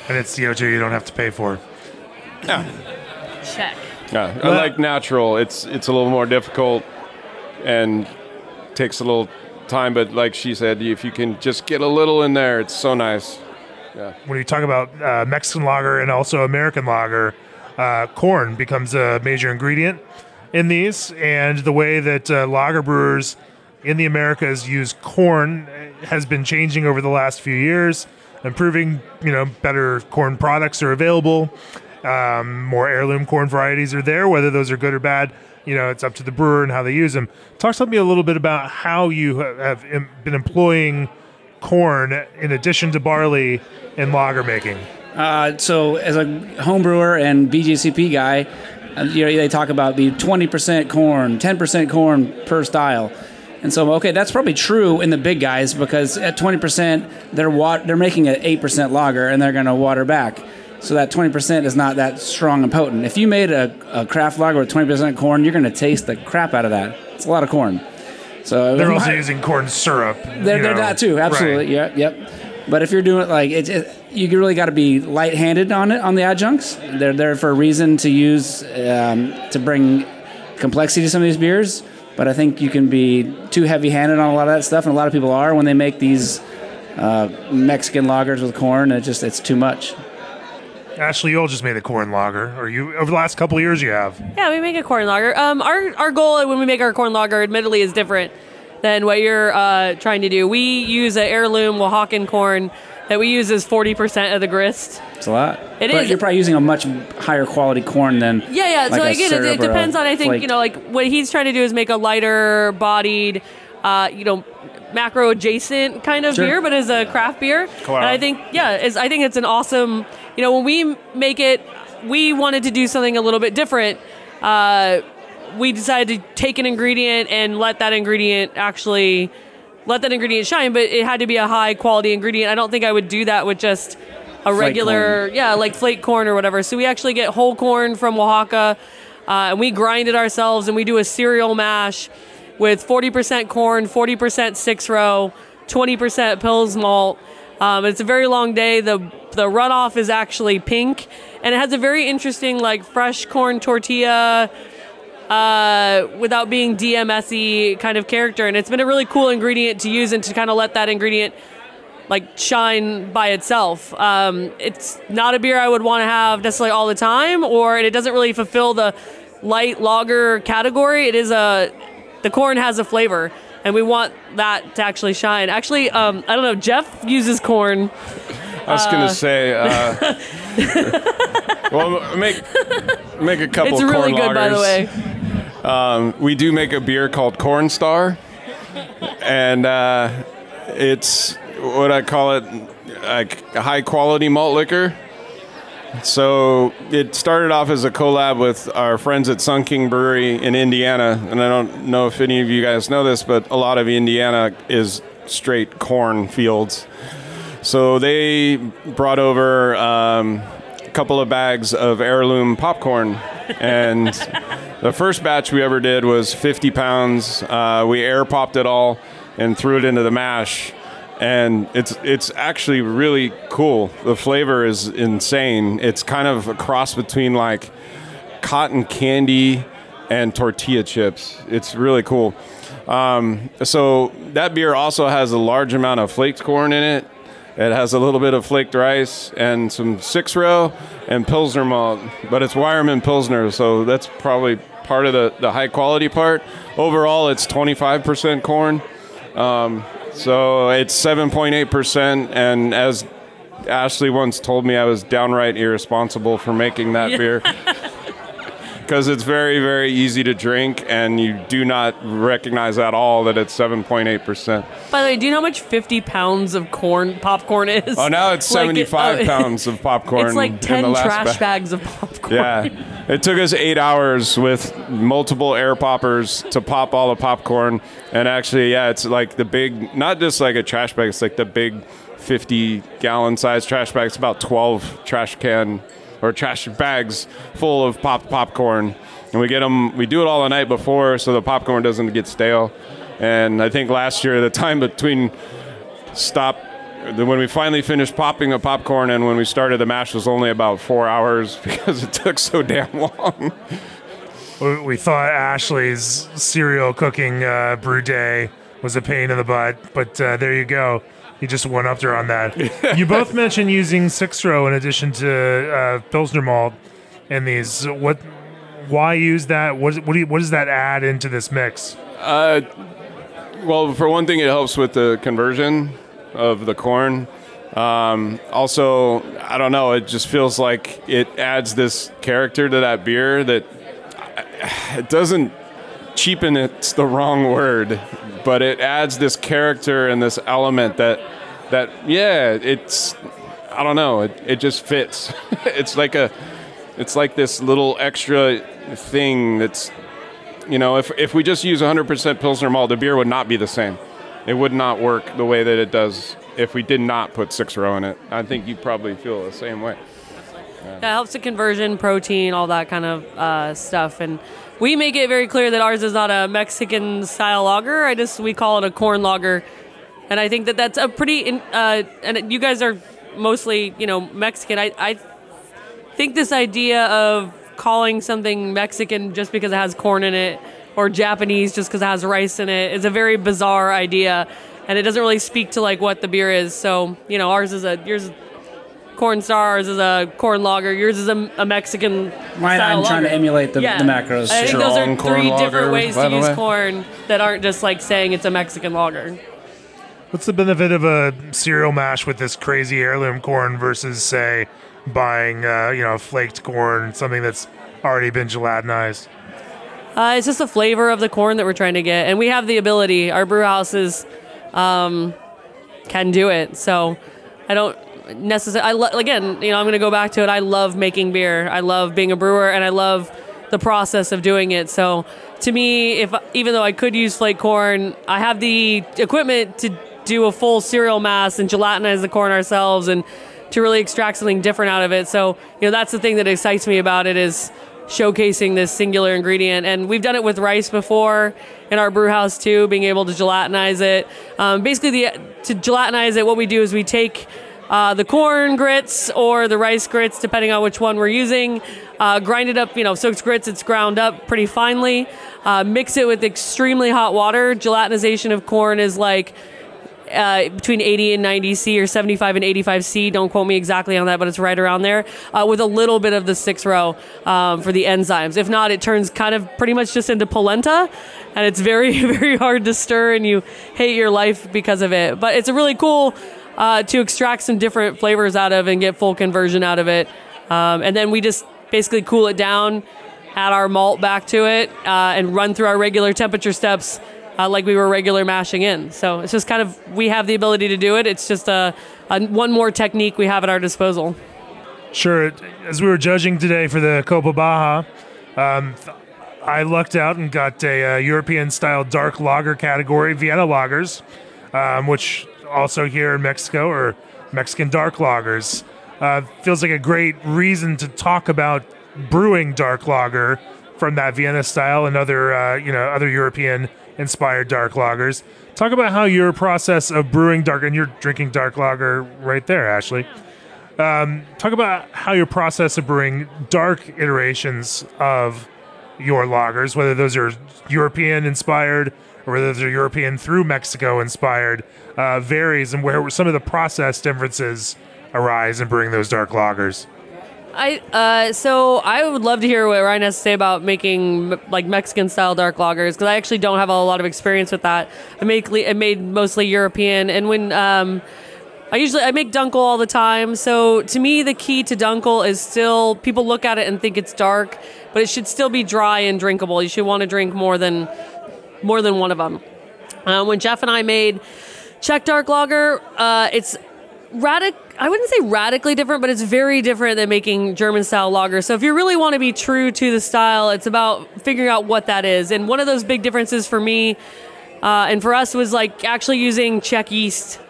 And it's CO2 you don't have to pay for. Yeah. Check. Yeah. Unlike natural, it's a little more difficult and takes a little time, but like she said, if you can just get a little in there, it's so nice. Yeah. When you talk about Mexican lager and also American lager, corn becomes a major ingredient in these, and the way that lager brewers in the Americas use corn has been changing over the last few years, improving, better corn products are available, more heirloom corn varieties are there, whether those are good or bad. It's up to the brewer and how they use them. Talk to me a little bit about how you have been employing corn in addition to barley in lager making. So as a home brewer and BJCP guy, they talk about the 20% corn, 10% corn per style. And so, okay, that's probably true in the big guys because at 20%, they're making an 8% lager and they're going to water back. So that 20% is not that strong and potent. If you made a craft lager with 20% corn, you're going to taste the crap out of that. It's a lot of corn. So they're also using corn syrup. They're that too, absolutely. Right. Yep. But if you're doing it you really got to be light-handed on the adjuncts. They're there for a reason to use to bring complexity to some of these beers. But I think you can be too heavy-handed on a lot of that stuff, and a lot of people are when they make these Mexican lagers with corn. It's too much. Ashleigh, you all just made a corn lager, or you over the last couple of years you have. Yeah, we make a corn lager. Our goal when we make our corn lager, admittedly, is different than what you're trying to do. We use an heirloom Oaxacan corn that we use as 40% of the grist. It's a lot. It is. You're probably using a much higher quality corn than yeah. Like so again, it depends on. I think like what he's trying to do is make a lighter bodied, macro adjacent kind of beer, but as a craft beer. Wow. And I think I think it's an awesome. When we make it, we wanted to do something a little bit different. We decided to take an ingredient and let that ingredient shine, but it had to be a high quality ingredient. I don't think I would do that with just a regular, like flake corn or whatever. So we actually get whole corn from Oaxaca, and we grind it ourselves, and we do a cereal mash with 40% corn, 40% 6-row, 20% Pils malt, It's a very long day. The runoff is actually pink, and it has a very interesting like fresh corn tortilla without being DMS-y kind of character. And it's been a really cool ingredient to use and to kind of let that ingredient like shine by itself. It's not a beer I would want to have necessarily all the time, and it doesn't really fulfill the light lager category. The corn has a flavor, and we want that to actually shine. Actually, I don't know, Jeff uses corn. I was going to say, well, make a couple It's of corn really good, lagers. by the way. We do make a beer called Corn Star, and it's what I call it, like a high-quality malt liquor. So it started off as a collab with our friends at Sun King Brewery in Indiana, and I don't know if any of you guys know this, but a lot of Indiana is straight corn fields. So they brought over a couple of bags of heirloom popcorn, and the first batch we ever did was 50 pounds. We air popped it all and threw it into the mash, and it's actually really cool. The flavor is insane. It's kind of a cross between like cotton candy and tortilla chips. It's really cool. So that beer also has a large amount of flaked corn in it. It has a little bit of flaked rice and some 6-row and Pilsner malt, but it's Weyermann Pilsner, so that's probably part of the high quality part. Overall, it's 25% corn, so it's 7.8%, and as Ashleigh once told me, I was downright irresponsible for making that beer. Because it's very, very easy to drink, and you do not recognize at all that it's 7.8%. By the way, do you know how much 50 pounds of popcorn is? Oh, now it's 75 pounds of popcorn. It's like 10 trash bag. bags of popcorn. Yeah. It took us 8 hours with multiple air poppers to pop all the popcorn. And actually, yeah, it's like the big, not just like a trash bag, it's like the big 50-gallon size trash bag. It's about 12 trash bags full of popcorn, and we do it all the night before so the popcorn doesn't get stale. And I think last year the time between when we finally finished popping the popcorn and when we started the mash was only about 4 hours because it took so damn long. We thought Ashleigh's cereal cooking brew day was a pain in the butt, but there you go. You just one-upped her on that. You both mentioned using 6-row in addition to Pilsner malt in these. Why use that? What does that add into this mix? Well, for one thing, it helps with the conversion of the corn. Also, I don't know, it just feels like it adds this character to that beer that it doesn't cheapen, it's the wrong word, but it adds this character and this element that yeah, it's, I don't know, it just fits. It's like this little extra thing that's, you know, if we just use 100% Pilsner malt, the beer would not be the same. It would not work the way that it does if we did not put 6-row in it. I think you probably feel the same way. Yeah, it helps the conversion, protein, all that kind of stuff. And we make it very clear that ours is not a Mexican-style lager. We call it a corn lager. And I think that that's a pretty... and you guys are mostly, Mexican. I think this idea of calling something Mexican just because it has corn in it or Japanese just because it has rice in it is a very bizarre idea. And it doesn't really speak to, what the beer is. So, yours is Corn Star, ours is a corn lager, yours is a Mexican Mine, I'm lager. trying to emulate the macros. I think those are corn three lager, different ways by to the use way. corn that aren't just saying it's a Mexican lager. What's the benefit of a cereal mash with this crazy heirloom corn versus, say, buying flaked corn, something that's already been gelatinized? It's just the flavor of the corn that we're trying to get, and we have the ability. Our brew houses can do it, so I don't necessarily. I'm going to go back to it. I love making beer. I love being a brewer, and I love the process of doing it. So to me, even though I could use flake corn, I have the equipment to do a full cereal mass and gelatinize the corn ourselves and to really extract something different out of it. So, that's the thing that excites me about it is showcasing this singular ingredient. And we've done it with rice before in our brew house too, being able to gelatinize it. Basically, to gelatinize it, what we do is we take the corn grits or the rice grits, depending on which one we're using, grind it up, so it's grits, it's ground up pretty finely, mix it with extremely hot water. Gelatinization of corn is like between 80 and 90 C or 75 and 85 C. Don't quote me exactly on that, but it's right around there, with a little bit of the 6-row for the enzymes. If not, it turns kind of pretty much just into polenta, and it's very, very hard to stir, and you hate your life because of it. But it's a really cool to extract some different flavors out of and get full conversion out of it. And then we just basically cool it down, add our malt back to it, and run through our regular temperature steps like we were regular mashing in. So it's just kind of, we have the ability to do it. It's just one more technique we have at our disposal. Sure. As we were judging today for the Copa Baja, I lucked out and got a European-style dark lager category, Vienna lagers, which also here in Mexico are Mexican dark lagers. Feels like a great reason to talk about brewing dark lager from that Vienna style and other other European-inspired dark lagers. Talk about how your process of brewing dark, and you're drinking dark lager right there, Ashleigh. Talk about how your process of brewing dark iterations of your lagers, whether those are European-inspired or whether those are European through Mexico-inspired, varies, and where some of the process differences arise in brewing those dark lagers. So I would love to hear what Ryan has to say about making like Mexican style dark lagers, because I actually don't have a lot of experience with that. I made mostly European, and when I make Dunkel all the time. So to me, the key to Dunkel is still, people look at it and think it's dark, but it should still be dry and drinkable. You should want to drink more than one of them. When Jeff and I made Czech dark lager, it's I wouldn't say radically different, but it's very different than making German-style lager. So if you really want to be true to the style, it's about figuring out what that is. And one of those big differences for me and for us was like actually using Czech yeast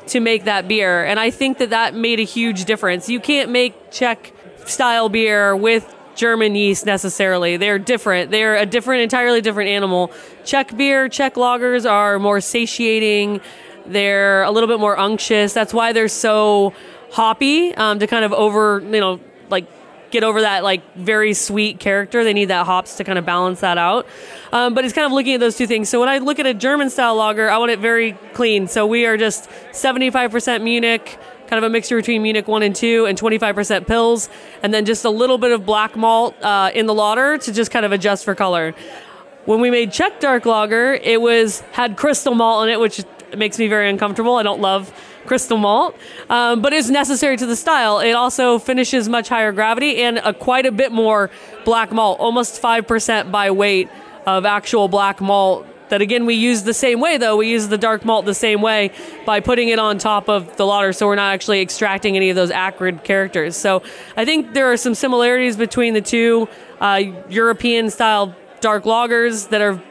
to make that beer. And I think that made a huge difference. You can't make Czech-style beer with German yeast necessarily. They're different. They're a entirely different animal. Czech beer, Czech lagers are more satiating. They're a little bit more unctuous. That's why they're so hoppy, to kind of get over that like very sweet character. They need that hops to kind of balance that out. But it's kind of looking at those two things. So when I look at a German style lager, I want it very clean. So we are just 75% Munich, kind of a mixture between Munich 1 and 2, and 25% Pils, and then just a little bit of black malt in the lauter to just kind of adjust for color. When we made Czech dark lager, it had crystal malt in it, which makes me very uncomfortable. I don't love crystal malt, but it's necessary to the style. It also finishes much higher gravity and quite a bit more black malt, almost 5% by weight of actual black malt. That again, we use the same way though. We use the dark malt the same way by putting it on top of the lauter, so we're not actually extracting any of those acrid characters. So I think there are some similarities between the two European style dark lagers that are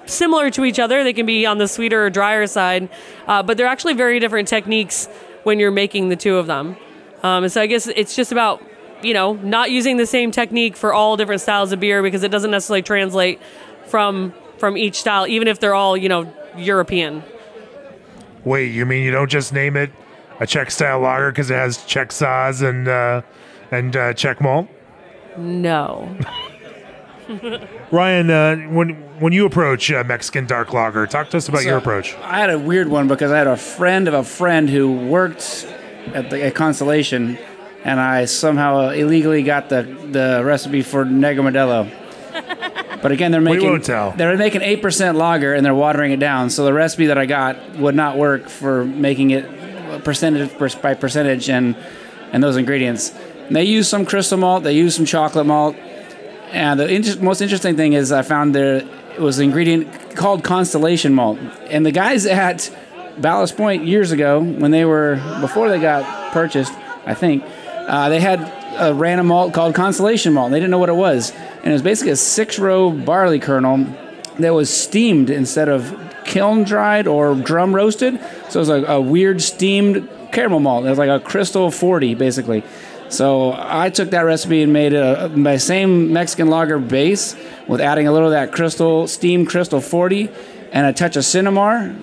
similar to each other. They can be on the sweeter or drier side, but they're actually very different techniques when you're making the two of them. And so I guess it's just about, not using the same technique for all different styles of beer, because it doesn't necessarily translate from each style, even if they're all, European. Wait, you mean you don't just name it a Czech style lager because it has Czech Saaz and Czech malt? No. Ryan, when you approach Mexican dark lager, talk to us about your approach. I had a weird one because I had a friend of a friend who worked at Constellation, and I somehow illegally got the recipe for Negro Modelo. But again, they're making 8% lager and they're watering it down, so the recipe that I got would not work for making it percentage by percentage and those ingredients. And they use some crystal malt, they use some chocolate malt. And the most interesting thing is I found it was an ingredient called Constellation malt. And the guys at Ballast Point years ago, before they got purchased, I think, they had a random malt called Constellation malt. They didn't know what it was. And it was basically a 6-row barley kernel that was steamed instead of kiln dried or drum roasted. So it was like a weird steamed caramel malt. It was like a crystal 40, basically. So I took that recipe and made my same Mexican lager base with adding a little of that steam crystal 40 and a touch of Cinnamar,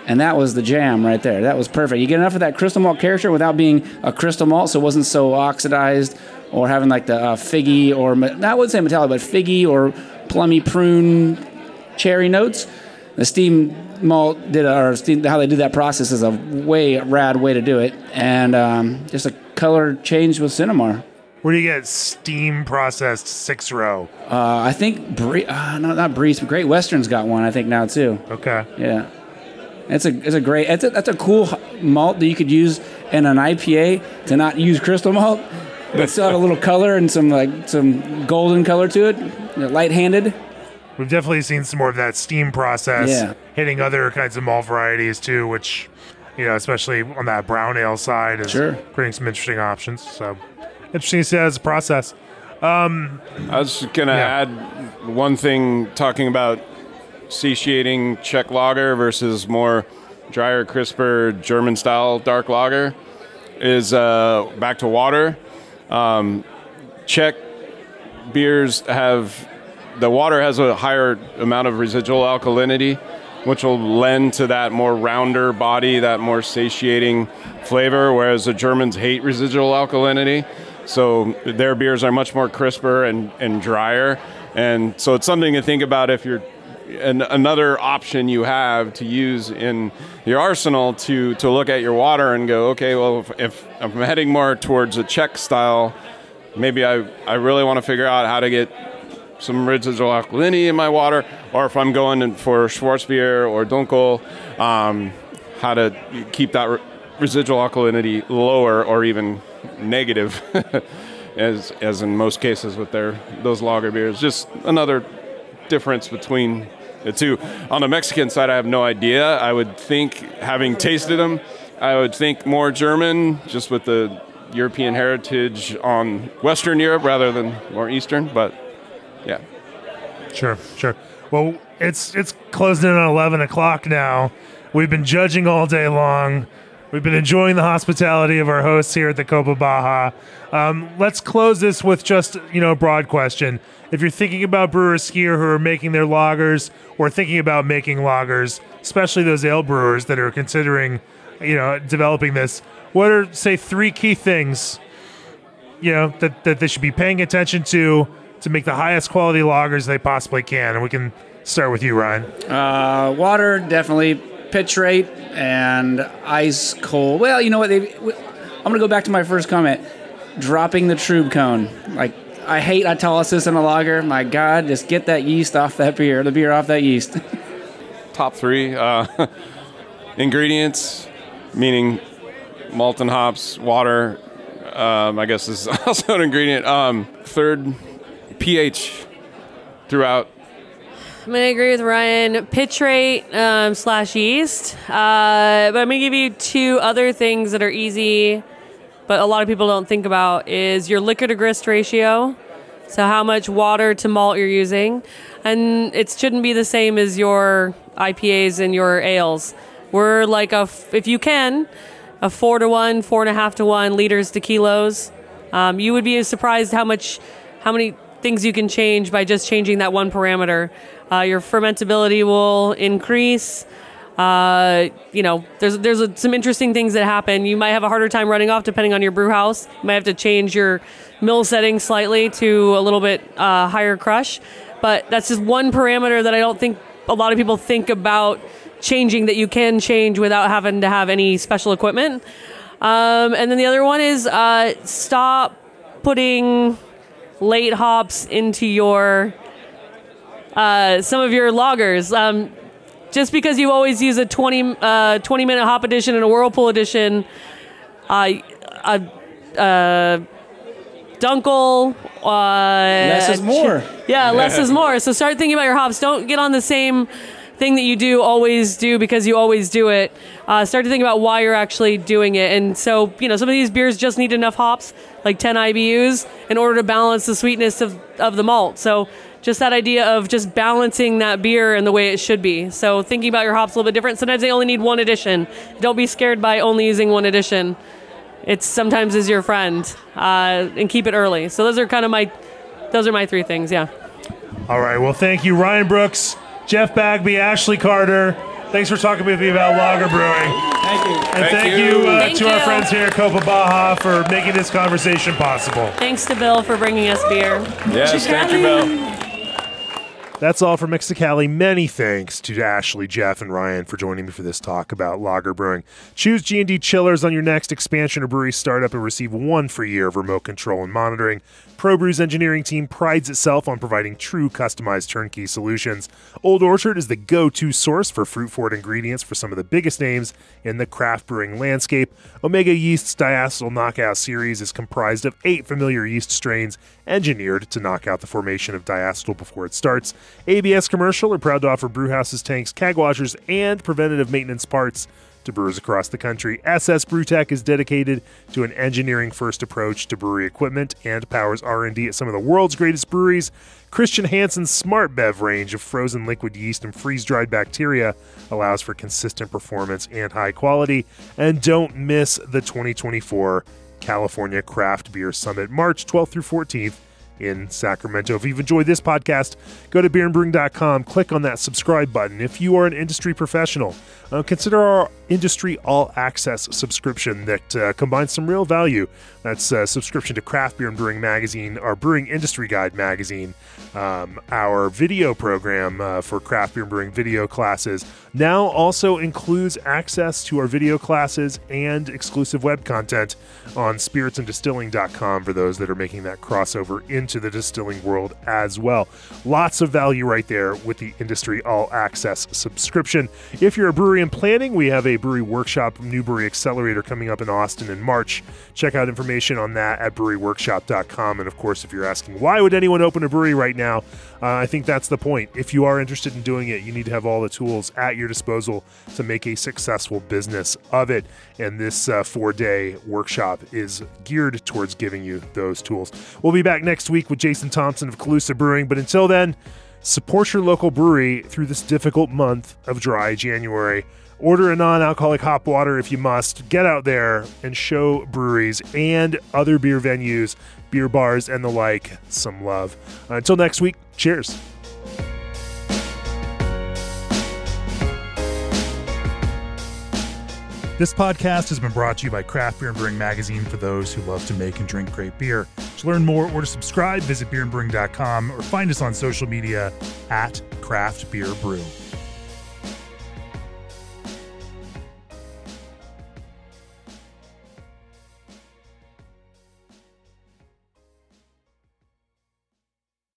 and that was the jam right there. That was perfect. You get enough of that crystal malt character without being a crystal malt, so it wasn't so oxidized or having like the figgy or, I wouldn't say metallic, but figgy or plummy prune cherry notes. The steam malt how they do that process is a rad way to do it, and just a color change with Cinnamar. Where do you get steam processed 6-row? I think not Breeze, but Great Western's got one. I think now too. Okay. Yeah, that's a cool malt that you could use in an IPA to not use crystal malt, but still have a little color and some golden color to it. Light-handed. We've definitely seen some more of that steam process hitting other kinds of malt varieties too, which, especially on that brown ale side, is creating some interesting options. So interesting to see that as a process. I was going to add one thing, talking about satiating Czech lager versus more drier, crisper German-style dark lager, is back to water. Czech beers the water has a higher amount of residual alkalinity, which will lend to that more rounder body, that more satiating flavor, whereas the Germans hate residual alkalinity. So their beers are much more crisper and drier. And so it's something to think about if you're another option you have to use in your arsenal to look at your water and go, okay, well, if I'm heading more towards a Czech style, maybe I really want to figure out how to get some residual alkalinity in my water, or if I'm going in for Schwarzbier or Dunkel, how to keep that residual alkalinity lower or even negative, as in most cases with those lager beers. Just another difference between the two. On the Mexican side, I have no idea. I would think, having tasted them, I would think more German, just with the European heritage on Western Europe rather than more Eastern, but yeah. Sure. Well, it's closing in on 11 o'clock now. We've been judging all day long. We've been enjoying the hospitality of our hosts here at the Copa Baja. Let's close this with just, a broad question. If you're thinking about brewers here who are making their lagers or thinking about making lagers, especially those ale brewers that are considering, developing this, what are, say, 3 key things, that they should be paying attention to make the highest quality lagers they possibly can? And we can start with you, Ryan. Water, definitely. Pitch rate and ice cold. Well, you know what? I'm going to go back to my first comment. Dropping the Trub cone. Like, I hate autolysis in a lager. My God, just get that yeast off that beer. The beer off that yeast. Top 3 ingredients, meaning malt and hops, water. I guess this is also an ingredient. 3rd, pH throughout. I'm going to agree with Ryan. Pitch rate / yeast. But I'm going to give you 2 other things that are easy, but a lot of people don't think about, is your liquor to grist ratio. So how much water to malt you're using. And it shouldn't be the same as your IPAs and your ales. We're like if you can, a 4-to-1, 4.5-to-1 liters to kilos. You would be surprised how many things you can change by just changing that one parameter. Your fermentability will increase. There's some interesting things that happen. You might have a harder time running off depending on your brew house. You might have to change your mill setting slightly to a little bit higher crush. But that's just one parameter that I don't think a lot of people think about changing, that you can change without having to have any special equipment. And then the other one is stop putting late hops into your some of your lagers. Just because you always use a 20-minute hop edition and a whirlpool edition, Dunkel. Less is more. Less is more. So start thinking about your hops. Don't get on the same thing that you always do because you always do it. Start to think about why you're actually doing it. And so, some of these beers just need enough hops, like 10 IBUs, in order to balance the sweetness of the malt. So just that idea of just balancing that beer in the way it should be. So thinking about your hops a little bit different. Sometimes they only need one addition. Don't be scared by only using one addition. it's sometimes is your friend, and keep it early. So those are my three things. Yeah. All right. Well, thank you, Ryan Brooks, Jeff Bagby, Ashleigh Carter. Thanks for talking with me about lager brewing. Thank you. And thank you to our friends here at Copa Baja for making this conversation possible. Thanks to Bill for bringing us beer. Yes, thank you, Bill. That's all for Mexicali. Many thanks to Ashleigh, Jeff, and Ryan for joining me for this talk about lager brewing. Choose G&D chillers on your next expansion or brewery startup and receive 1 free year of remote control and monitoring. ProBrew's engineering team prides itself on providing true customized turnkey solutions. Old Orchard is the go-to source for fruit-forward ingredients for some of the biggest names in the craft brewing landscape. Omega Yeast's Diacetyl Knockout series is comprised of 8 familiar yeast strains engineered to knock out the formation of diacetyl before it starts. ABS Commercial are proud to offer brewhouses, tanks, keg washers, and preventative maintenance parts to brewers across the country. SS Brewtech is dedicated to an engineering-first approach to brewery equipment and powers R&D at some of the world's greatest breweries. Christian Hansen's Smart Bev range of frozen liquid yeast and freeze-dried bacteria allows for consistent performance and high quality. And don't miss the 2024 California Craft Beer Summit, March 12th through 14th in Sacramento. If you've enjoyed this podcast, go to beerandbrewing.com, click on that subscribe button. If you are an industry professional, consider our industry all access subscription that combines some real value. That's a subscription to Craft Beer and Brewing Magazine, our Brewing Industry Guide magazine, our video program for Craft Beer and Brewing video classes. Now also includes access to our video classes and exclusive web content on spiritsandistilling.com for those that are making that crossover into the distilling world as well. Lots of value right there with the Industry All Access subscription. If you're a brewery in planning, we have a brewery workshop, New Brewery Accelerator, coming up in Austin in March. Check out information on that at breweryworkshop.com. And of course, if you're asking, why would anyone open a brewery right now? I think that's the point. If you are interested in doing it, you need to have all the tools at your disposal to make a successful business of it. And this 4-day workshop is geared towards giving you those tools. We'll be back next week with Jason Thompson of Calusa Brewing. But until then, support your local brewery through this difficult month of dry January. Order a non-alcoholic hop water if you must. Get out there and show breweries and other beer venues, beer bars, and the like some love. Until next week, cheers. This podcast has been brought to you by Craft Beer and Brewing Magazine for those who love to make and drink great beer. To learn more or to subscribe, visit beerandbrewing.com or find us on social media at Craft Beer Brew.